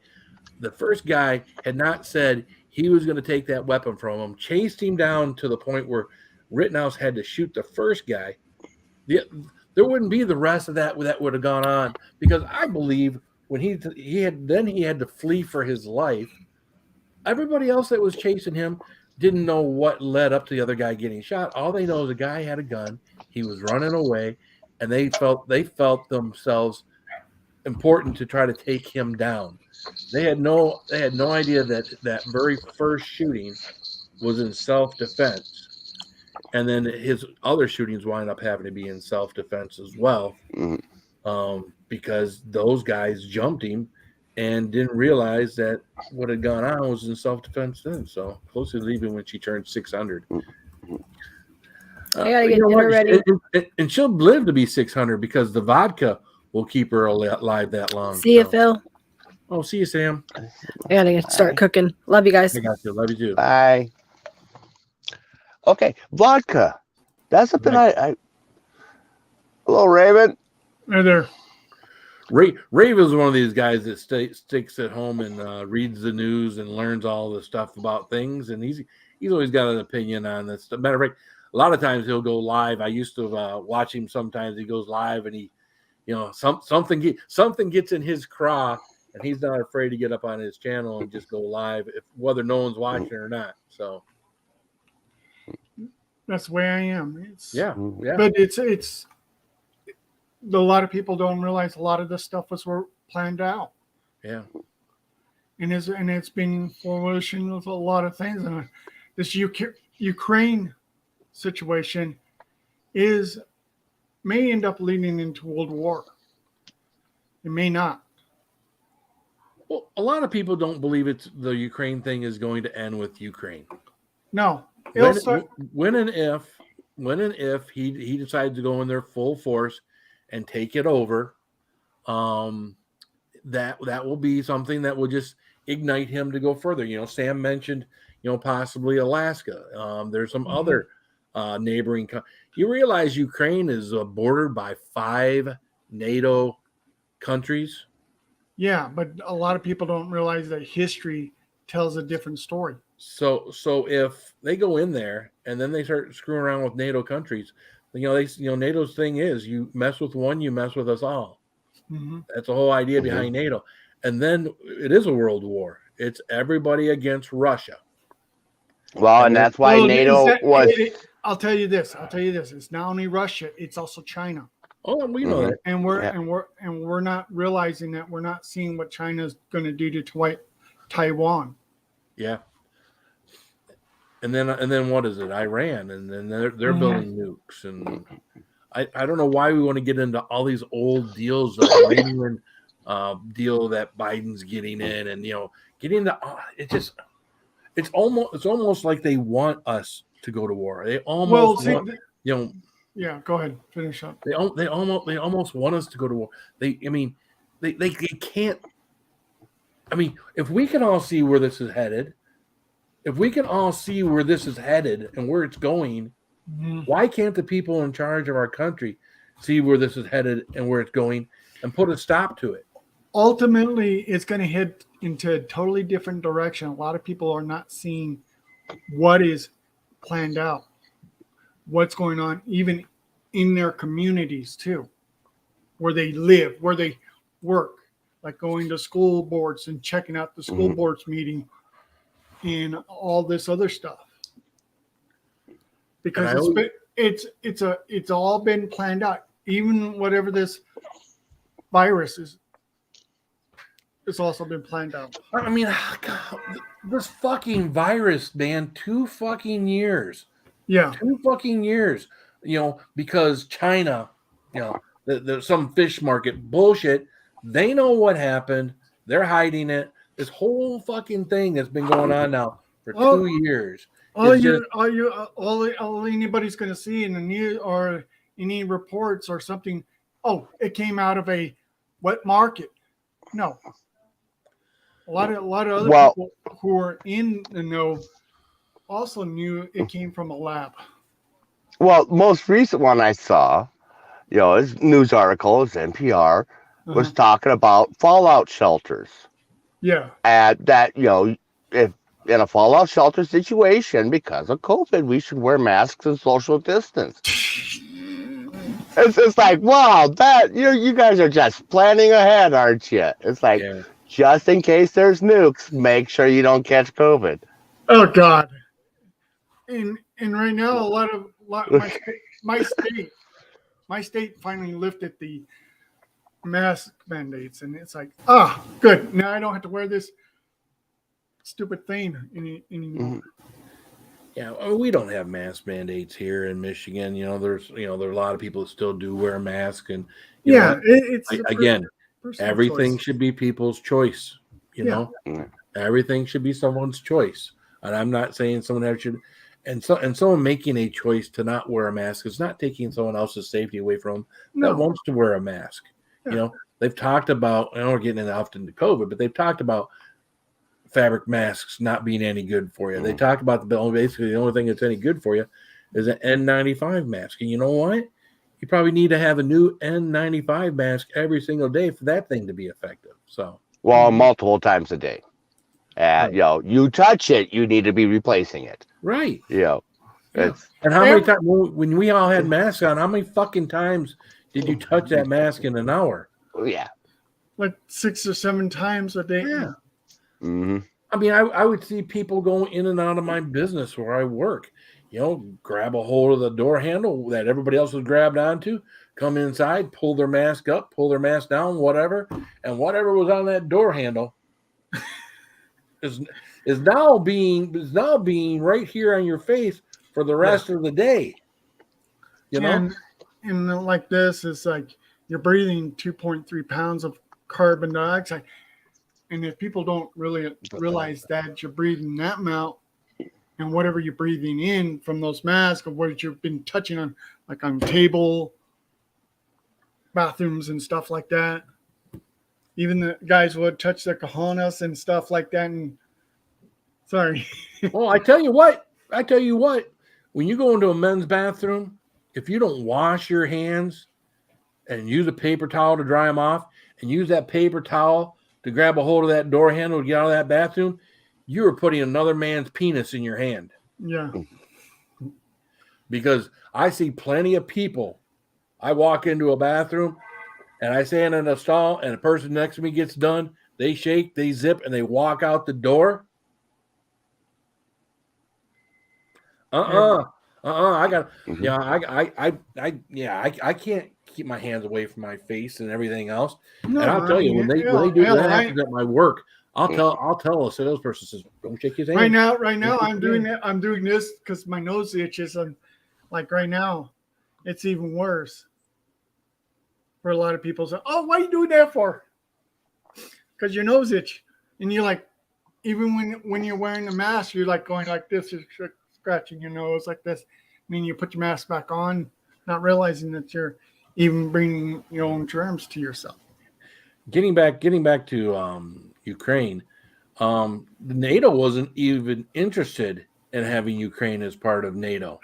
the first guy had not said he was going to take that weapon from him, chased him down to the point where Rittenhouse had to shoot the first guy. there wouldn't be the rest of that would have gone on, because I believe when he had to flee for his life. Everybody else that was chasing him didn't know what led up to the other guy getting shot. All they know is the guy had a gun. He was running away, and they felt themselves important to try to take him down. They had no idea that very first shooting was in self-defense, and then his other shootings wind up having to be in self-defense as well, because those guys jumped him and didn't realize that what had gone on was in self-defense then. So close to leaving when she turned 600. I gotta get dinner ready. And she'll live to be 600 because the vodka will keep her alive that long. See you, Phil. Oh, see you, Sam. I gotta start cooking. Love you guys. I got you. Love you too. Bye. Okay, vodka. That's something I Hello, Raven. Hey there. Raven's one of these guys that sticks at home and reads the news and learns all the stuff about things, and he's always got an opinion on this. Matter of fact, a lot of times he'll go live. I used to watch him. Sometimes he goes live, and he, something gets in his craw, and he's not afraid to get up on his channel and just go live, whether no one's watching or not. So That's the way I am. yeah. But it's a lot of people don't realize a lot of this stuff was planned out. Yeah. And it's been fruition with a lot of things. And this Ukraine situation may end up leading into World War. It may not. Well, a lot of people don't believe the Ukraine thing is going to end with Ukraine. No. When and if he decides to go in there full force and take it over, that will be something that will just ignite him to go further. Sam mentioned, possibly Alaska. There's some other neighboring. You realize Ukraine is bordered by 5 NATO countries? Yeah, but a lot of people don't realize that history tells a different story. So if they go in there and then they start screwing around with NATO countries, NATO's thing is you mess with one, you mess with us all. Mm-hmm. That's the whole idea behind NATO. And then it is a world war. It's everybody against Russia. Well, and that's why NATO was. I'll tell you this. It's not only Russia; it's also China. Oh, we know that. And we're not realizing that we're not seeing what China's going to do to Taiwan. Yeah. And then what is it? Iran, and then they're building nukes, and I don't know why we want to get into all these old deals, the Iranian deal that Biden's getting in, and getting into it's almost like they want us to go to war. They almost want. Yeah, go ahead, finish up. They almost want us to go to war. They can't. I mean, if we can all see where this is headed. If we can all see where this is headed and where it's going, why can't the people in charge of our country see where this is headed and where it's going and put a stop to it? Ultimately, it's going to head into a totally different direction. A lot of people are not seeing what is planned out, what's going on, even in their communities too, where they live, where they work, like going to school boards and checking out the school boards meeting. And all this other stuff, because it's all been planned out. Even whatever this virus is, it's also been planned out. I mean, God, this fucking virus, man, 2 fucking years. Yeah, 2 fucking years. Because China, there's some fish market bullshit. They know what happened. They're hiding it. This whole fucking thing that's been going on now for 2 years. All anybody's going to see in the news or any reports or something. Oh, it came out of a wet market. No, a lot of other people who are in the know also knew it came from a lab. Well, most recent one I saw, is news article, is NPR, was talking about fallout shelters. Yeah. And that, if in a fallout shelter situation because of COVID, we should wear masks and social distance. It's like, wow, that you guys are just planning ahead, aren't you? It's like, Yeah. just in case there's nukes, make sure you don't catch COVID. Oh God. And right now, my state finally lifted the mask mandates, and it's like, good. Now I don't have to wear this stupid thing anymore. Yeah, we don't have mask mandates here in Michigan. There's a lot of people that still do wear masks, and It's again, personal everything choice. should be people's choice. Everything should be someone's choice, and I'm not saying someone else should. And someone making a choice to not wear a mask is not taking someone else's safety away from them that wants to wear a mask. Yeah. They've talked about, I know we're getting often to COVID, but they've talked about fabric masks not being any good for you. They talked about basically the only thing that's any good for you is an N95 mask. And you know what? You probably need to have a new N95 mask every single day for that thing to be effective. So, Well, multiple times a day. You touch it, you need to be replacing it. right. It's And how many times, when we all had masks on, how many fucking times did you touch that mask in an hour? yeah. Like 6 or 7 times a day. Yeah. Mm-hmm. I mean, I would see people going in and out of my business where I work, grab a hold of the door handle that everybody else was grabbed onto, come inside, pull their mask up, pull their mask down, whatever. And whatever was on that door handle is now being right here on your face for the rest of the day. And like this, it's like you're breathing 2.3 pounds of carbon dioxide. And if people don't really realize that you're breathing that amount, and whatever you're breathing in from those masks, or what you've been touching on, like on table, bathrooms, and stuff like that. Even the guys would touch their cojones and stuff like that. And sorry. Well, I tell you what, when you go into a men's bathroom, if you don't wash your hands and use a paper towel to dry them off, and use that paper towel to grab a hold of that door handle to get out of that bathroom, you are putting another man's penis in your hand. Yeah. Because I see plenty of people. I walk into a bathroom and I stand in a stall and the person next to me gets done. They shake, they zip, and they walk out the door. I got, I can't keep my hands away from my face and everything else. No, and I'll tell you, when they do that happens at my work, I'll tell a salesperson, says, don't shake his hand. Right now, I'm doing it. I'm doing this because my nose itches, and like right now, it's even worse. For a lot of people say, "Oh, why are you doing that for?" Because your nose itch, and you're like, even when you're wearing the mask, you're like going like this, you're scratching your nose like this. And then you put your mask back on, not realizing that you're even bringing your own germs to yourself. Getting back to Ukraine, NATO wasn't even interested in having Ukraine as part of NATO.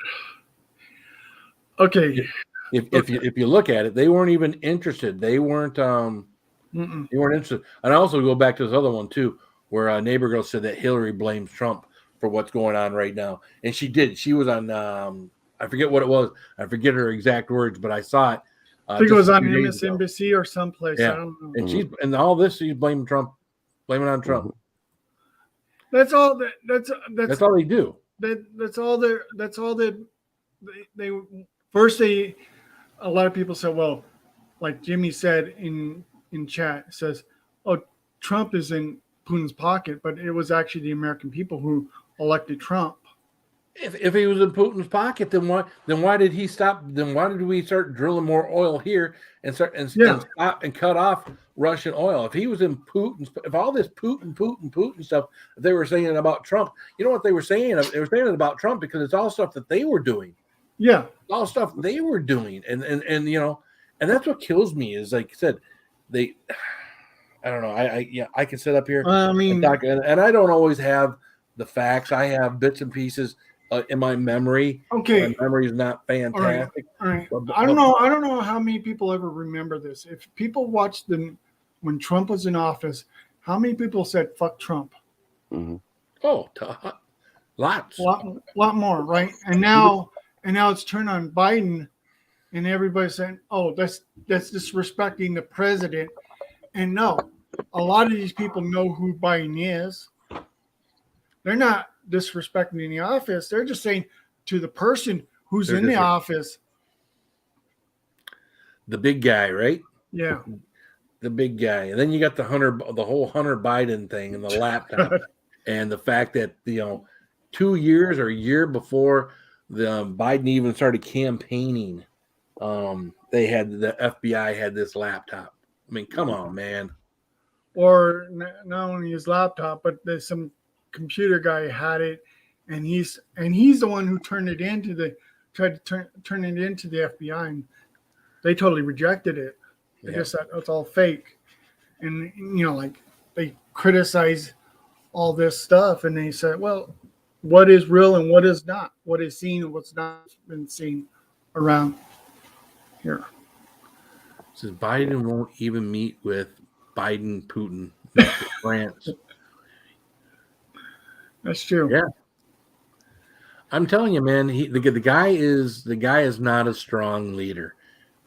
Okay. If you look at it, they weren't even interested. They weren't interested. And I also go back to this other one too, where a neighbor girl said that Hillary blames Trump for what's going on right now, and she did. She was on I forget what it was. I forget her exact words, but I saw it. I think it was on MSNBC or someplace. Yeah. I don't know. And all this she's blaming Trump, blaming on Trump. That's all. That's all they do. That's all they first they. A lot of people said, well, like Jimmy said in chat, says, "Oh, Trump is in Putin's pocket," but it was actually the American people who elected Trump. If he was in Putin's pocket, then why did he stop? Then why did we start drilling more oil here and stop and cut off Russian oil? If he was in Putin's, if all this Putin stuff that they were saying about Trump, you know what they were saying? They were saying it about Trump because it's all stuff that they were doing. Yeah, all stuff they were doing, and and that's what kills me is, like I said, I don't know. I can sit up here. I mean, and talk, and I don't always have the facts. I have bits and pieces in my memory. Okay, my memory is not fantastic. All right. I don't know how many people ever remember this. If people watched when Trump was in office, how many people said "fuck Trump"? Mm-hmm. Oh, lots. A lot more, right? And now it's turned on Biden, and everybody's saying, "Oh, that's disrespecting the president." And no, a lot of these people know who Biden is. They're not disrespecting in the office. They're just saying to the person who's They're in the just- office, The big guy, right? yeah, The big guy. And then you got the whole Hunter Biden thing and the laptop and the fact that, 2 years or a year before the Biden even started campaigning, the FBI had this laptop. I mean, come on, man. or not only his laptop, but there's some computer guy had it, and he's the one who tried to turn it into the FBI, and they totally rejected it. They just said it's all fake, and like they criticize all this stuff, and they said, well, what is real and what is not, what is seen and what's not been seen around here. Says Biden won't even meet with Putin, France. That's true. Yeah. I'm telling you, man, the guy is not a strong leader,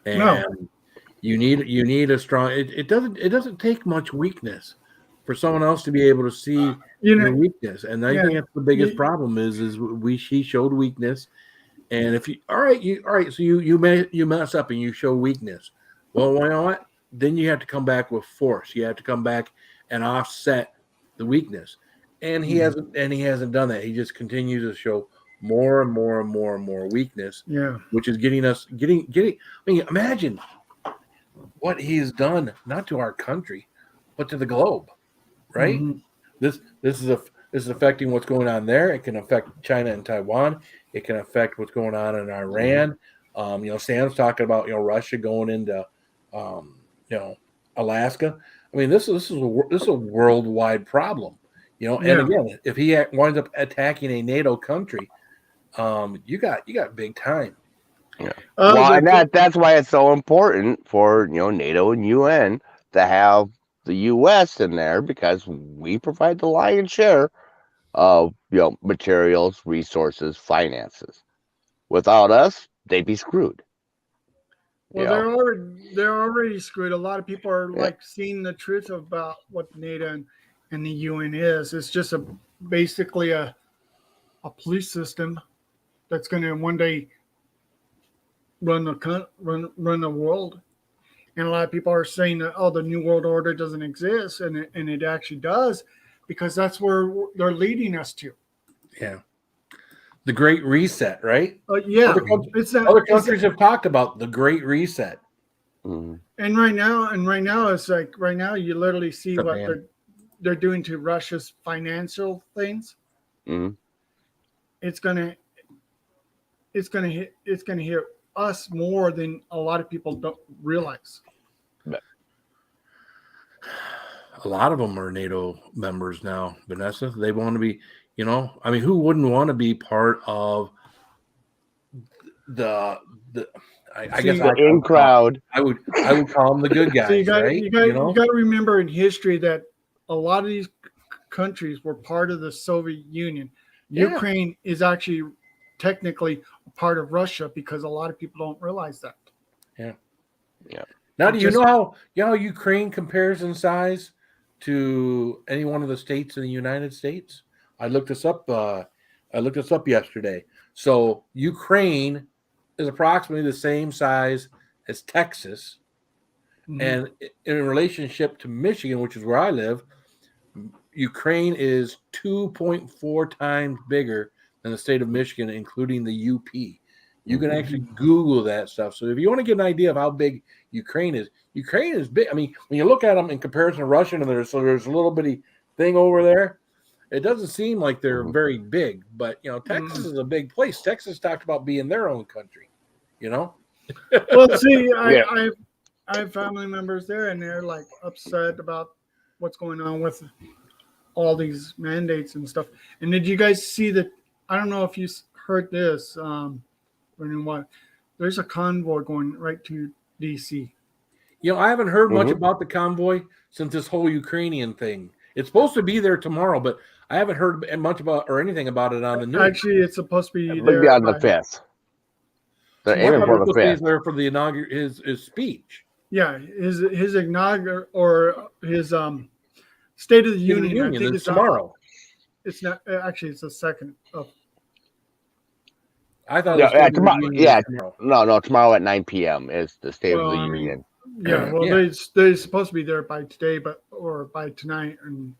and No. you need a strong. It doesn't take much weakness for someone else to be able to see your weakness, and I think that's the biggest problem is he showed weakness, and if you so you mess up and you show weakness, well, you know what? Then you have to come back with force. You have to come back and offset the weakness, and he hasn't done that. He just continues to show more and more and more and more weakness. Yeah. Which is getting. I mean, imagine what he's done, not to our country, but to the globe, right? Mhm. This is affecting what's going on there. It can affect China and Taiwan. It can affect what's going on in Iran. Sam's talking about Russia going into Alaska. I mean, this is a worldwide problem. And again, if he winds up attacking a NATO country, you got big time. Yeah. And that's why it's so important for NATO and UN to have the U.S. in there, because we provide the lion's share of materials, resources, finances. Without us, they'd be screwed. Well, they're already screwed. A lot of people are seeing the truth about what NATO and the UN is. It's just basically a police system that's going to one day run the world. And a lot of people are saying that the New World Order doesn't exist, and it actually does, because that's where they're leading us to. Yeah. The Great Reset, right? Yeah. Other countries have talked about the Great Reset. Mm-hmm. And right now it's like you literally see what they're doing to Russia's financial things. Mm-hmm. It's gonna hit us more than a lot of people don't realize. A lot of them are NATO members now, Vanessa. They want to be, who wouldn't want to be part of the in crowd? I would call them the good guys. So you got right? you got to remember in history that a lot of these countries were part of the Soviet Union. Yeah. Ukraine is actually technically a part of Russia, because a lot of people don't realize that. Yeah. Now, do you know how Ukraine compares in size to any one of the states in the United States? I looked this up yesterday. So Ukraine is approximately the same size as Texas, and in relationship to Michigan, which is where I live, Ukraine is 2.4 times bigger than the state of Michigan, including the UP. You can actually Google that stuff. So if you want to get an idea of how big Ukraine is big. I mean, when you look at them in comparison to Russia, and there's a little bitty thing over there, it doesn't seem like they're very big. But Texas is a big place. Texas talked about being their own country. Well, see, I have family members there, and they're like upset about what's going on with all these mandates and stuff. And did you guys see that? I don't know if you heard this. There's a convoy going right to DC. I haven't heard much about the convoy since this whole Ukrainian thing. It's supposed to be there tomorrow, but I haven't heard much about or anything about it on the news. Actually, it's supposed to be Maybe on the 5th. They're I aiming thought for he was the supposed to be 5th. there for the his speech. Yeah, his inaugural or his State of the Union. I think it's it's tomorrow. It's not actually. It's the second of. I thought Yeah, the State of the tomorrow. Union Yeah, was tomorrow. no, tomorrow at 9 p.m. is the State of the I mean, Union. yeah, well, Yeah. they're supposed to be there by today, or by tonight, and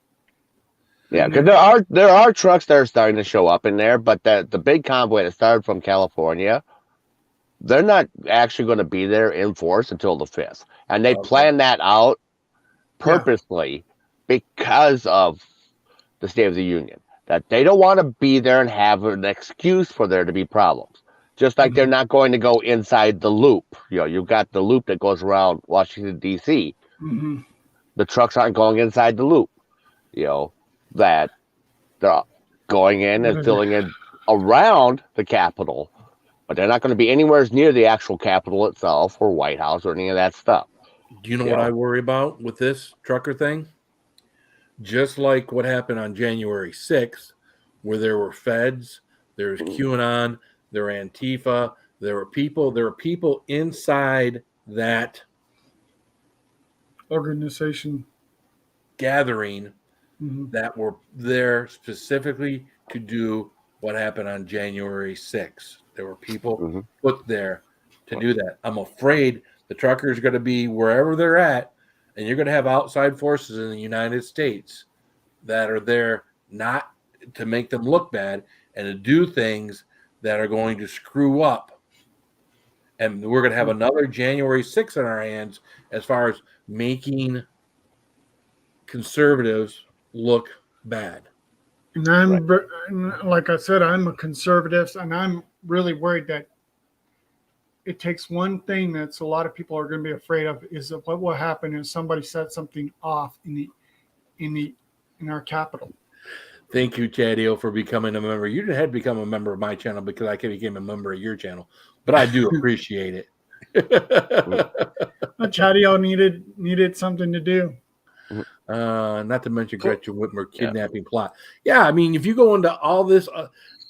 Yeah, because there are trucks that are starting to show up in there, but the big convoy that started from California, they're not actually going to be there in force until the 5th, and they Okay. plan that out purposely because of the State of the Union. That they don't want to be there and have an excuse for there to be problems. Just like they're not going to go inside the loop. You've got the loop that goes around Washington, D.C. The trucks aren't going inside the loop. That they're going in and filling in around the Capitol, but they're not going to be anywhere near the actual Capitol itself or White House or any of that stuff. Do you know what I worry about with this trucker thing? Just like what happened on January 6th, where there were feds, there's QAnon, there were Antifa, there were people inside that organization gathering that were there specifically to do what happened on January 6th. There were people put there to do that. I'm afraid the truckers are going to be wherever they're at, and you're going to have outside forces in the United States that are there not to make them look bad and to do things that are going to screw up. And we're going to have another January 6th in our hands as far as making conservatives look bad. And I'm like I said, I'm a conservative, and I'm really worried that it takes one thing that's a lot of people are going to be afraid of is that what will happen if somebody sets something off in our capital. Thank you, Chadio, for becoming a member. You didn't have to become a member of my channel because I became a member of your channel, but I do appreciate it. Chadio needed something to do. Not to mention Gretchen Whitmer kidnapping plot. Yeah, I mean, if you go into all this,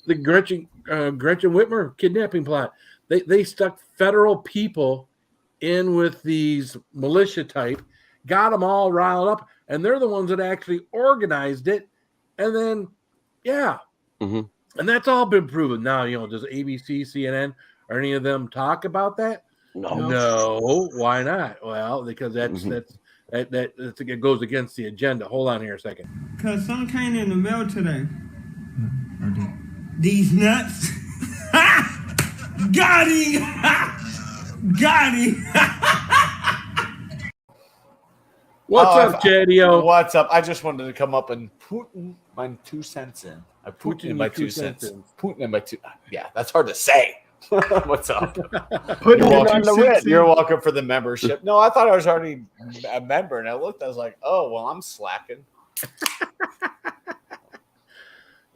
the Gretchen Whitmer kidnapping plot, they stuck federal people in with these militia type, got them all riled up, and they're the ones that actually organized it. And then, and that's all been proven. Now, does ABC, CNN, or any of them talk about that? No. Why not? Well, because it goes against the agenda. Hold on here a second. Because some came in the mail today. These nuts. Got him. Got him. What's up, Chadio? What's up? I just wanted to come up and put my 2 cents in. I put in my 2 cents. Putin in my 2. Yeah, that's hard to say. What's up? You're welcome for the membership. No, I thought I was already a member, and I was like, oh, well, I'm slacking.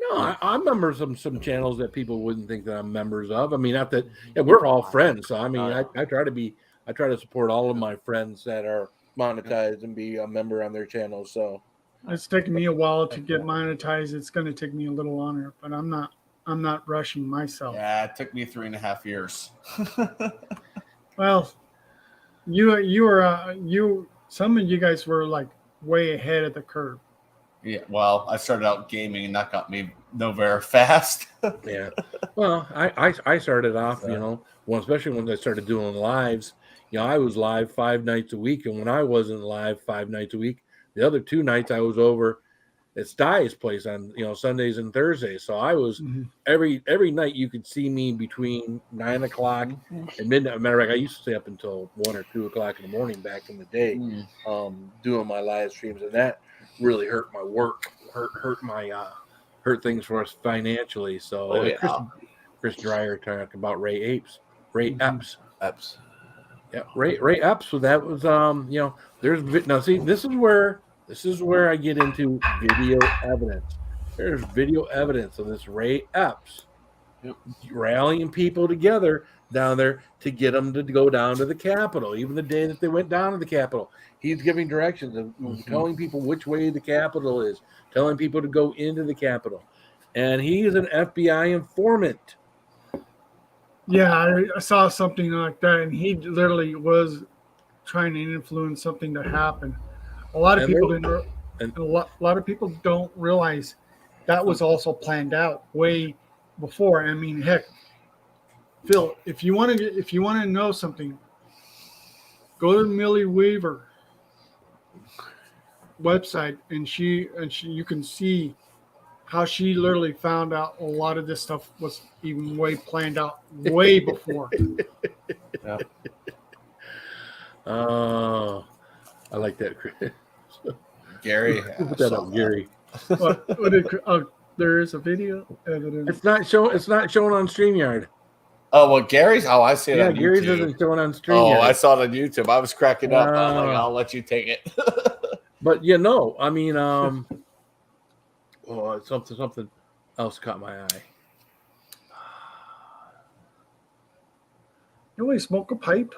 No, I'm members of some channels that people wouldn't think that I'm members of. I mean, not that we're all friends. So I mean, I try to support all of my friends that are monetized and be a member on their channels. So it's taken me a while to get monetized. It's going to take me a little longer, but I'm not rushing myself. Yeah, it took me 3.5 years. Well, some of you guys were like way ahead of the curve. Yeah, well, I started out gaming, and that got me nowhere fast. Yeah, well, I started off, especially when I started doing lives. I was live 5 nights a week, and when I wasn't live 5 nights a week, the other 2 nights I was over at Stye's place on Sundays and Thursdays. So I was every night you could see me between 9 o'clock and midnight. Matter of fact, I used to stay up until 1 or 2 o'clock in the morning back in the day, doing my live streams, and that really hurt my work, hurt things for us financially. So Chris Dreyer talked about Ray Epps. Yeah, Ray Epps. So that was there's now see this is where I get into video evidence. There's video evidence of this Ray Epps rallying people together down there to get them to go down to the Capitol. Even the day that they went down to the Capitol, he's giving directions of telling people which way the Capitol is, telling people to go into the Capitol. And he is an FBI informant. Yeah, I saw something like that, and he literally was trying to influence something to happen. A lot of And people they- didn't. and- A lot of people don't realize that was also planned out way before. I mean, heck, Phil, if you want to know something, go to Millie Weaver website, and you can see how she literally found out a lot of this stuff was even way planned out way before. Oh, I like that, Chris. Gary. Put that up, Gary. There is a video evidence. It's not showing on StreamYard. Oh, well, Gary's. Oh, I see it Yeah, on Gary's YouTube. isn't showing on Oh, StreamYard. I saw it on YouTube. I was cracking up. I'm like, Ah. I'll let you take it. But I mean, something else caught my eye. Nobody smoke a pipe.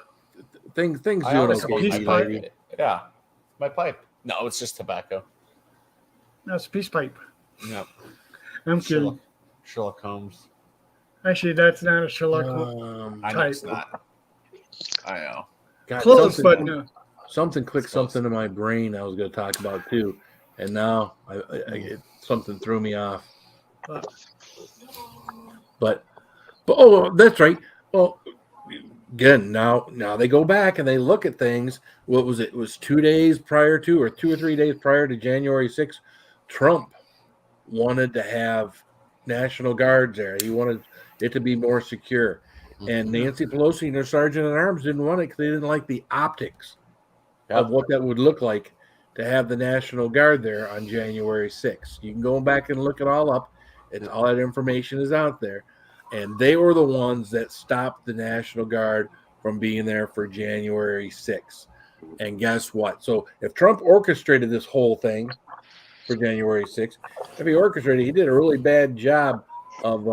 Things I doing always okay. smoke piece my pipe. baby. pipe. Yeah, my pipe. No, it's just tobacco. That's a peace pipe. Yep. I'm kidding. Sherlock Holmes. Actually, that's not a Sherlock Holmes. I know it's not. I know. God, Close, but no. Something clicked It's close. something in my brain I was going to talk about too, and now something threw me off. But oh, that's right. Well, again, now they go back and they look at things. What was it? It was 2 days prior to, or 2 or 3 days prior to January 6th. Trump wanted to have National Guards there. He wanted it to be more secure. And Nancy Pelosi and her sergeant at arms didn't want it because they didn't like the optics of what that would look like to have the National Guard there on January 6th. You can go back and look it all up. All that information is out there. And they were the ones that stopped the National Guard from being there for January 6th. And guess what? So if Trump orchestrated this whole thing for January 6th, if he orchestrated, he did a really bad job of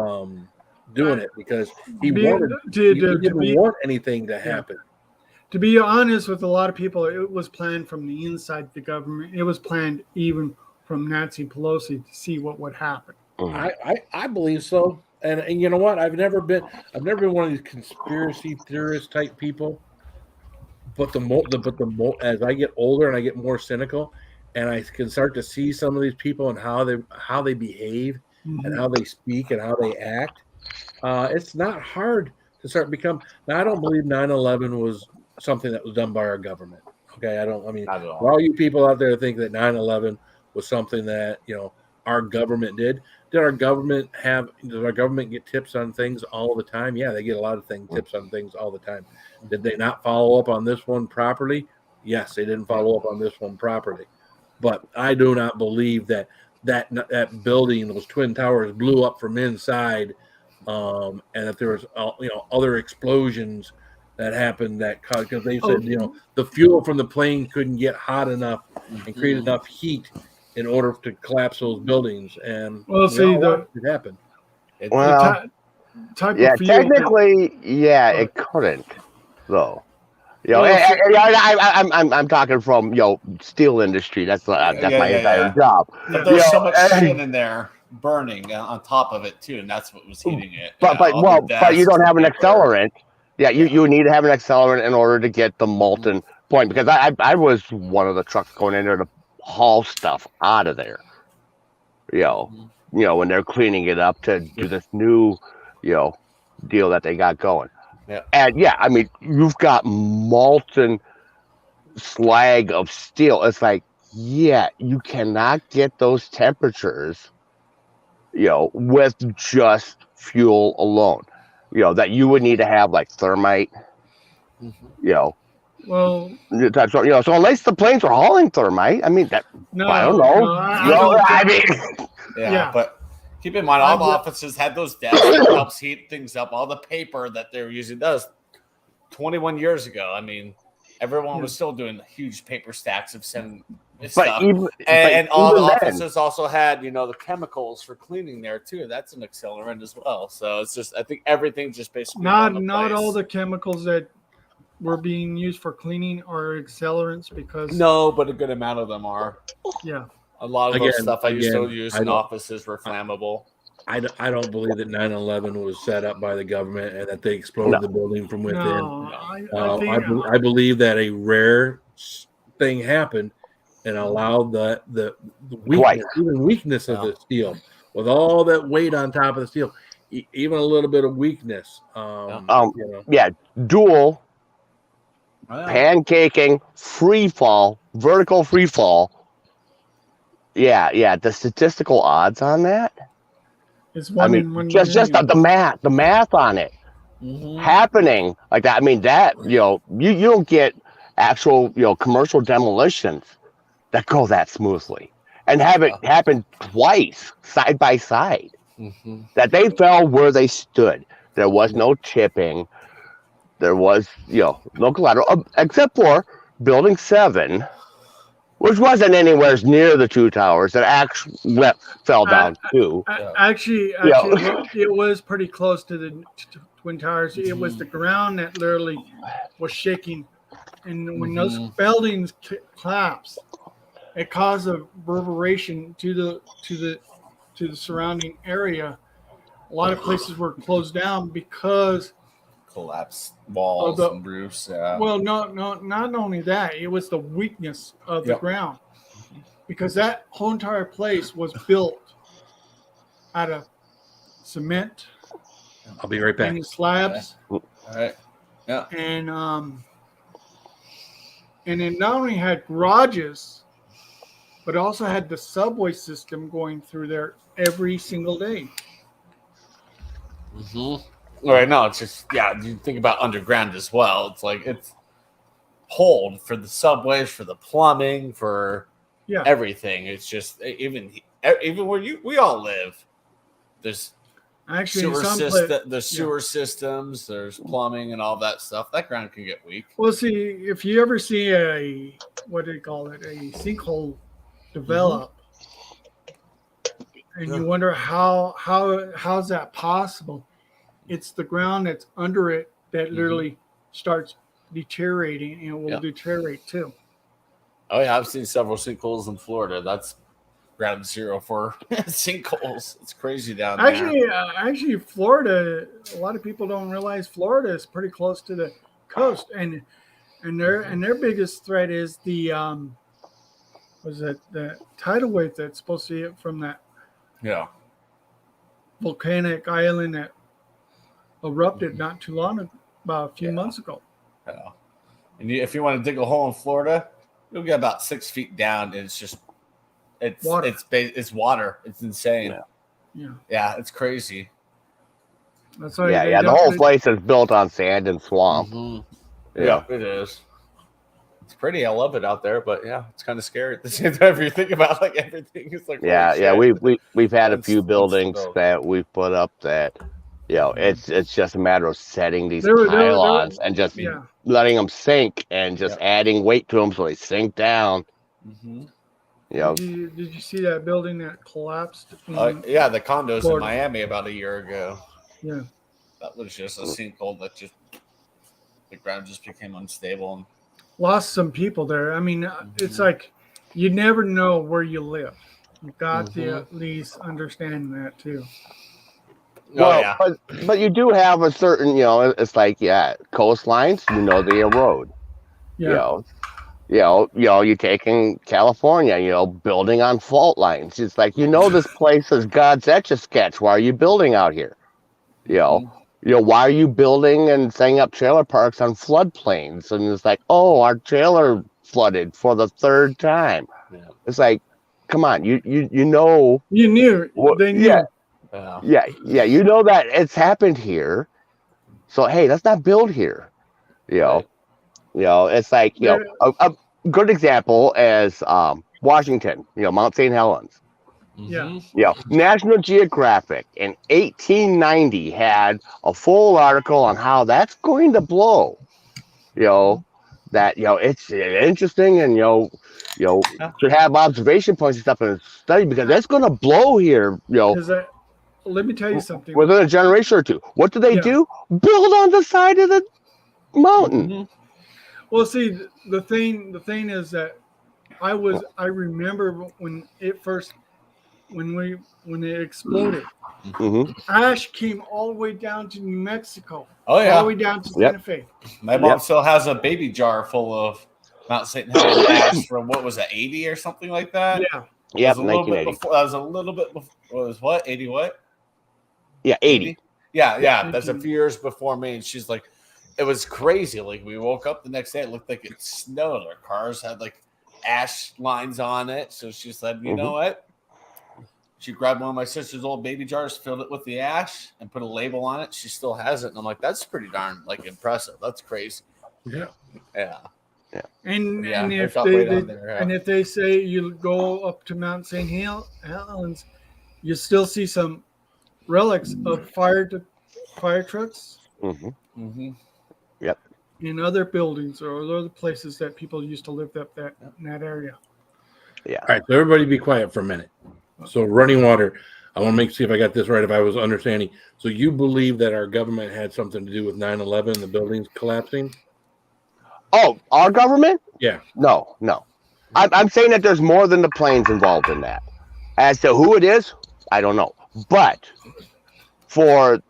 doing it because he didn't want anything to happen. To be honest with a lot of people, it was planned from the inside the government. It was planned even from Nancy Pelosi to see what would happen. I believe so. And you know what? I've never been one of these conspiracy theorist type people. But as I get older and I get more cynical, and I can start to see some of these people and how they behave and how they speak and how they act, it's not hard to start become. Now I don't believe 9/11 was something that was done by our government. Okay, I don't. I mean, Not at all. for all you people out there think that 9/11 was something that our government did. Does our government get tips on things all the time? Yeah, they get a lot of tips on things all the time. Did they not follow up on this one properly? Yes, they didn't follow up on this one properly. But I do not believe that building, those twin towers, blew up from inside, and that there was other explosions that happened that caused, because they said the fuel from the plane couldn't get hot enough and create enough heat in order to collapse those buildings. And it happened. Well, technically, it couldn't, though. I'm talking from steel industry. That's my entire job. But there's so much shit in there burning on top of it too, and that's what was heating it. But you don't have an accelerant. Yeah, you need to have an accelerant in order to get the molten point. Because I was one of the trucks going in there to haul stuff out of there. When they're cleaning it up to do this new, deal that they got going. Yeah. And I mean, you've got molten slag of steel. It's like, you cannot get those temperatures, with just fuel alone. That you would need to have like thermite, Well, so unless the planes were hauling thermite, I mean, I don't know. But keep in mind, all the offices had those desks that helps heat things up. All the paper that they were using does. 21 years ago, I mean, everyone was still doing huge paper stacks of stuff. And all the offices also had, the chemicals for cleaning there too. That's an accelerant as well. So it's just, I think everything's just basically not all the chemicals that were being used for cleaning are accelerants, because no, but a good amount of them are. Yeah. A lot of those stuff I used to use in offices were flammable. I don't believe that 9/11 was set up by the government and that they exploded the building from within. No, I think I believe that a rare thing happened and allowed the weakness of the steel, with all that weight on top of the steel, even a little bit of weakness. Dual Oh, yeah. pancaking, free fall, vertical free fall. Yeah. The statistical odds on that. it's I one in mean, one just million. the math on it happening like that. I mean, that you don't get actual commercial demolitions that go that smoothly, and have it happen twice side by side. That they fell where they stood. There was no tipping. There was no collateral except for Building 7, which wasn't anywhere near the two towers that actually fell down too. Actually, it was pretty close to the Twin Towers. It was the ground that literally was shaking, and when those buildings collapsed, it caused a reverberation to the surrounding area. A lot of places were closed down because Collapsed walls and roofs. Yeah. well, not only that, it was the weakness of the ground, because that whole entire place was built out of cement I'll be right back. and slabs, All right. Yeah. and it not only had garages, but also had the subway system going through there every single day. All right. No, it's just you think about underground as well. It's like it's hold for the subways, for the plumbing, for everything. It's just even where we all live. There's Actually, there's sewer systems, there's plumbing and all that stuff. That ground can get weak. Well, see, if you ever see a sinkhole develop, and you wonder how's that possible? It's the ground that's under it that literally starts deteriorating, and it will deteriorate too. Oh yeah, I've seen several sinkholes in Florida. That's ground zero for sinkholes. It's crazy down there. Actually, Florida. A lot of people don't realize Florida is pretty close to the coast, and their biggest threat is the the tidal wave that's supposed to hit from that volcanic island that erupted not too long, about a few months ago. Yeah. And if you want to dig a hole in Florida, you'll get about 6 feet down, and it's water. It's water. It's insane. Yeah, it's crazy. That's why the whole place is built on sand and swamp. Yeah, it is. It's pretty. I love it out there, but it's kind of scary at the same time. If you think about like everything, it's like we've had a few buildings that we've put up that it's just a matter of setting these pylons and just letting them sink and just adding weight to them so they sink down. Did you see that building that collapsed? The condos in Miami about a year ago. Yeah, that was just a sinkhole that just the ground just became unstable and lost some people there. I mean, it's like you never know where you live. You've got to at least understand that too. But you do have a certain, it's like coastlines. They erode. You taking California, building on fault lines. It's like this place is God's Etch-a-Sketch. Why are you building out here? Why are you building and setting up trailer parks on floodplains? And it's like, our trailer flooded for the third time. It's like, come on, you knew. They knew. That it's happened here. So hey, let's not build here. It's like a good example is Washington. Mount St. Helens. National Geographic in 1890 had a full article on how that's going to blow. It's interesting and should have observation points and stuff in the study because that's going to blow here. Let me tell you something. Within a generation or two, what do they do? Build on the side of the mountain. Well, see, the thing is that I remember when it first when it exploded, Mm-hmm. ash came all the way down to New Mexico. Oh All yeah, the way down to Yep. Santa Fe. my mom Yep. still has a baby jar full of Mount St. Helens ash from what was it, 80 or something like that? Yeah. It Yep, was a little bit 1980. before. That was a little bit before. What was what? 80 what? Yeah, 80. Yeah. That's a few years before me, and she's like, it was crazy. Like we woke up the next day, it looked like it snowed. Our cars had like ash lines on it. So she said, you know what? She grabbed one of my sister's old baby jars, filled it with the ash, and put a label on it. She still has it, and I'm like, that's pretty darn like impressive. That's crazy. Yeah. Yeah. And Yeah, and I if got they, way they down there, yeah. and if they say you go up to Mount St. Helens, you still see some relics of fire trucks Mm-hmm. Mm-hmm. in other buildings or other places that people used to live up in that area. Yeah. All right, so everybody be quiet for a minute. So running water, I want to see if I got this right, if I was understanding. So you believe that our government had something to do with 9/11, the buildings collapsing? Oh, our government? Yeah. No. I'm saying that there's more than the planes involved in that. As to who it is, I don't know. But for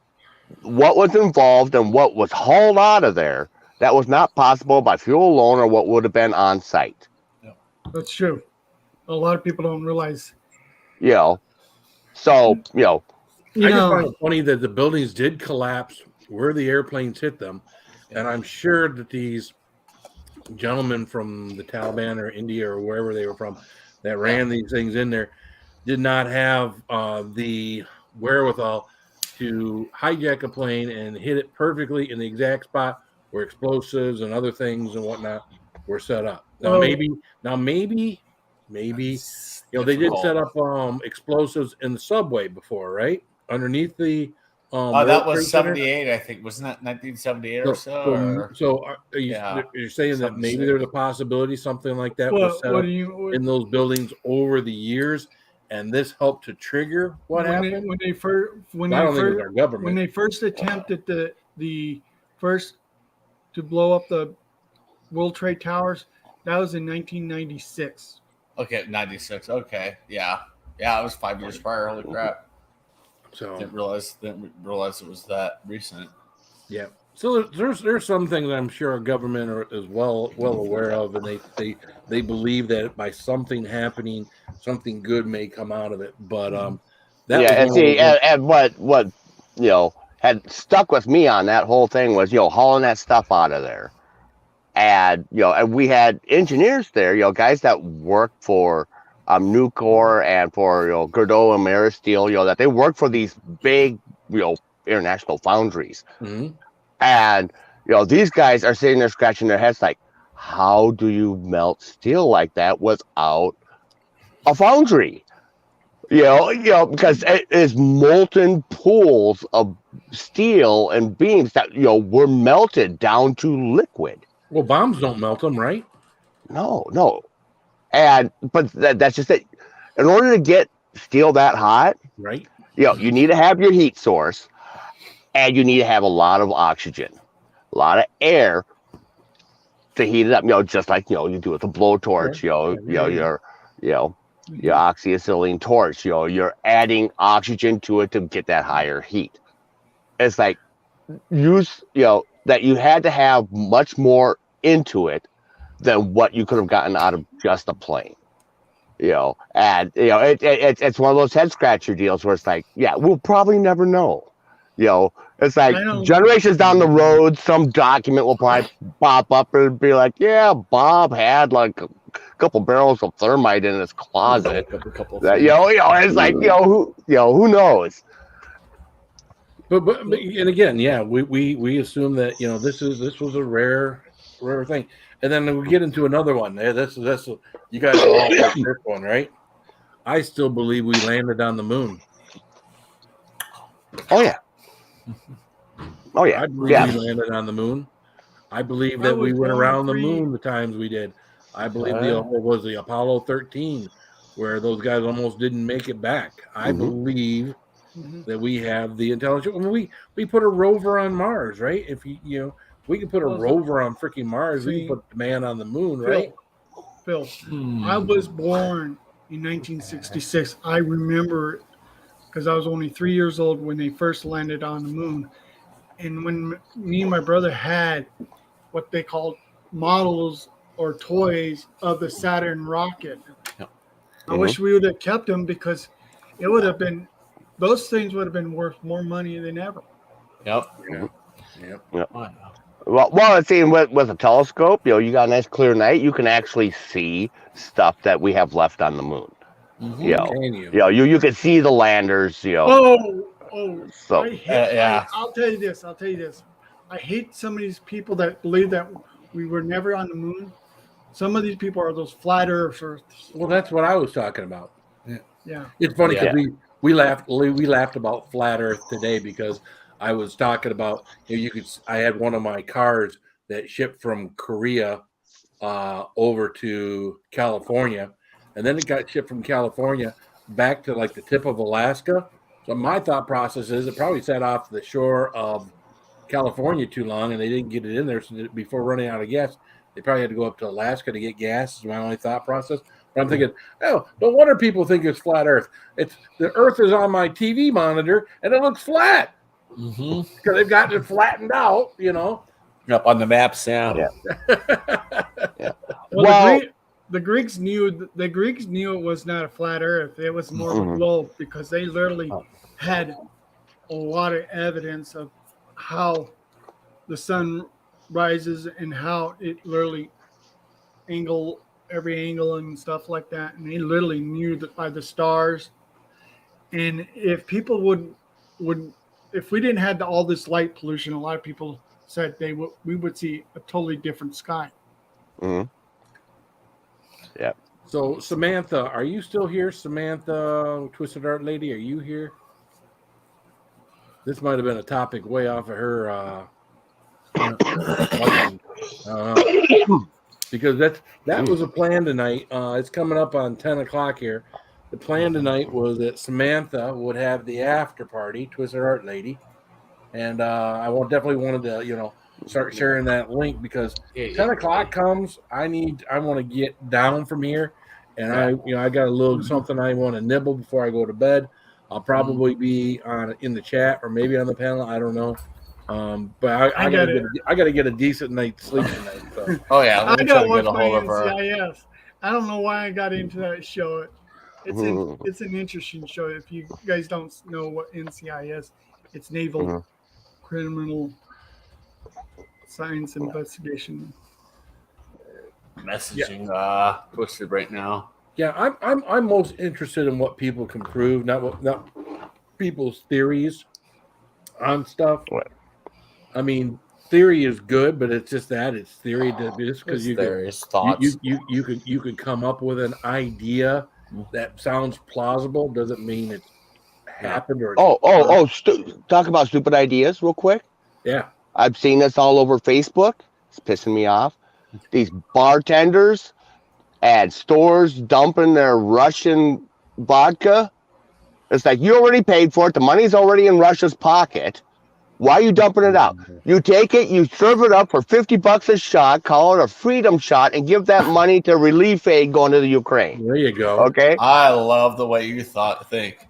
what was involved and what was hauled out of there, that was not possible by fuel alone or what would have been on site. That's true. A lot of people don't realize. You know, so You I just know, find it funny that the buildings did collapse where the airplanes hit them. And I'm sure that these gentlemen from the Taliban or India or wherever they were from that ran these things in there did not have the wherewithal to hijack a plane and hit it perfectly in the exact spot where explosives and other things and whatnot were set up. Now, Oh. maybe, you know, they did set up explosives in the subway before, right? Underneath the Oh, that World was Trade Center? 78, I think. Wasn't that 1978 or so? So are you, Yeah. you're saying that Something maybe sick. there's a possibility something like that was set what up do you in those buildings over the years, and this helped to trigger what happened? when they first I don't think it was our government. when they first attempted the first to blow up the World Trade Towers, that was in 1996. Okay, 96. Okay. Yeah. Yeah, it was 5 years prior. Holy crap. So Didn't realize it was that recent. yeah. So there's some things I'm sure our government is well aware of, and they believe that by something happening, something good may come out of it. But that yeah, and was one see, of those- and what had stuck with me on that whole thing was hauling that stuff out of there, and and we had engineers there, guys that worked for Nucor and for Gerdau and Maristeel, that they work for these big international foundries, Mhm. and these guys are sitting there scratching their heads like, how do you melt steel like that without a foundry? Because it is molten pools of steel and beams that were melted down to liquid. Well, bombs don't melt them, right? No, but that's just it. In order to get steel that hot, Right. you need to have your heat source, and you need to have a lot of oxygen, a lot of air to heat it up. Just like you do with a blowtorch. Your oxyacetylene torch. You're adding oxygen to it to get that higher heat. It's like that you had to have much more into it than what you could have gotten out of just a plane. And it's one of those head scratcher deals where it's like, yeah, we'll probably never know. It's like generations down the road, some document will probably pop up and be like, yeah, Bob had like a couple barrels of thermite in his closet. It's like, who knows? But and again, yeah, we assume that this was a rare thing, and then we get into another one. This you guys are all like this one, right? I still believe we landed on the moon. Oh yeah. I believe we landed on the moon. I believe that we went around the moon the times we did. I believe was the Apollo 13, where those guys almost didn't make it back. I believe that we have the intelligence. I mean, we put a rover on Mars, right? If we can put a rover on freaking Mars. We can put the man on the moon, right? Phil, I was born in 1966. I remember because I was only 3 years old when they first landed on the moon. And when me and my brother had what they called models or toys of the Saturn rocket, I wish we would have kept them because it would have been, those things would have been worth more money than ever. Yep. Yep. Well, it's even with a telescope, you got a nice clear night, you can actually see stuff that we have left on the moon. Can you? You can see the landers, So I'll tell you this. I hate some of these people that believe that we were never on the moon. Some of these people are those flat earthers. Well, that's what I was talking about. Yeah. It's funny because we laughed about flat Earth today because I was talking about I had one of my cars that shipped from Korea over to California, and then it got shipped from California back to like the tip of Alaska. So my thought process is it probably sat off the shore of California too long, and they didn't get it in there. So before running out of gas, they probably had to go up to Alaska to get gas. Is my only thought process. But I'm thinking, no wonder people think it's flat Earth. It's the Earth is on my TV monitor and it looks flat because they've gotten it flattened out. Up on the maps, Yeah. Well, the Greeks knew it was not a flat Earth. It was more of a globe because they literally had a lot of evidence of how the sun rises and how it literally every angle and stuff like that. And they literally knew that by the stars. And if people would if we didn't have all this light pollution, a lot of people said we would see a totally different sky. Yeah. So Samantha, are you still here? Samantha, Twisted Art Lady, are you here? This might have been a topic way off of her because that was a plan tonight. It's coming up on 10 o'clock here. The plan tonight was that Samantha would have the after party, Twisted Art Lady, and I definitely wanted to start sharing that link because 10 o'clock comes. I want to get down from here, and I got a little something I want to nibble before I go to bed. I'll probably be in the chat or maybe on the panel. I don't know. But I gotta get a decent night's sleep tonight. So. I gotta watch my NCIS. I don't know why I got into that show. It's an interesting show. If you guys don't know what NCIS, it's Naval Criminal Science Investigation. Messaging Twisted right now. Yeah, I'm most interested in what people can prove, not people's theories on stuff. What? I mean, theory is good, but it's just that it's theory. Just because you could come up with an idea that sounds plausible doesn't mean it happened. Or talk about stupid ideas real quick. Yeah, I've seen this all over Facebook. It's pissing me off. These bartenders at stores dumping their Russian vodka. It's like you already paid for it. The money's already in Russia's pocket. Why are you dumping it out? You take it, you serve it up for $50 a shot, call it a freedom shot, and give that money to relief aid going to the Ukraine. There you go. Okay. I love the way you think.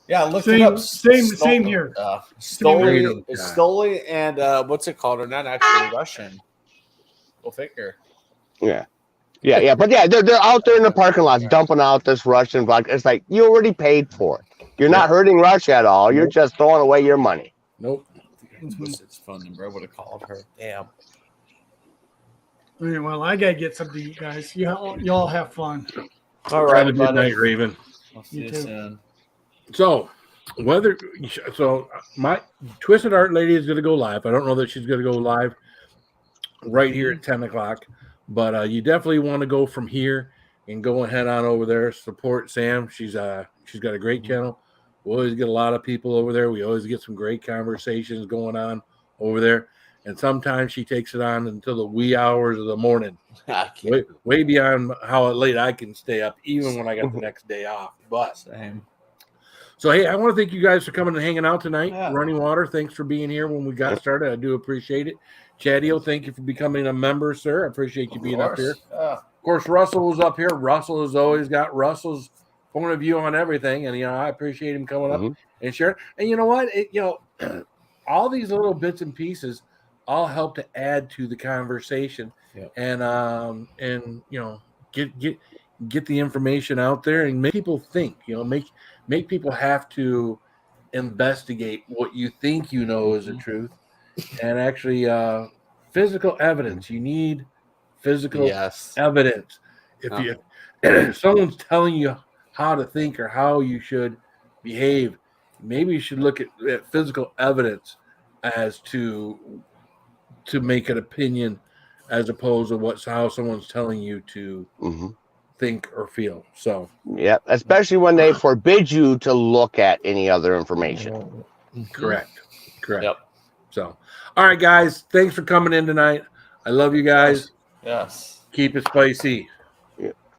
Yeah, look it up. Same here. Stoli and what's it called? They're not actually Russian. Go figure. Yeah. But they're out there in the parking lots dumping out this Russian vodka. It's like you already paid for it. You're not hurting Russia at all. You're just throwing away your money. Nope. It's phone number. I would have called her. Damn. Okay, well, I gotta get something, you guys. Y'all have fun. All right, good night, Raven. I'll see you soon. So, my Twisted Art Lady is going to go live. I don't know that she's going to go live right here at 10 o'clock, but you definitely want to go from here and go ahead on over there. Support Sam. She's got a great channel. We always get a lot of people over there. We always get some great conversations going on over there. And sometimes she takes it on until the wee hours of the morning, way beyond how late I can stay up, even when I got the next day off. But same. So, hey, I want to thank you guys for coming and hanging out tonight. Yeah. Running Water, thanks for being here when we got started. I do appreciate it. Chadio, thank you for becoming a member, sir. I appreciate you being up here. course, Russell was up here. Russell has always got Russell's point of view on everything, and I appreciate him coming up and sharing. And you know what? All these little bits and pieces all help to add to the conversation, and get the information out there and make people think. Make people have to investigate what you think is the truth, and actually physical evidence. You need physical evidence. If someone's telling you how to think or how you should behave, maybe you should look at physical evidence as to make an opinion, as opposed to how someone's telling you to think or feel. So especially when they forbid you to look at any other information. Correct. Yep. So, all right, guys, thanks for coming in tonight. I love you guys. Yes. Keep it spicy.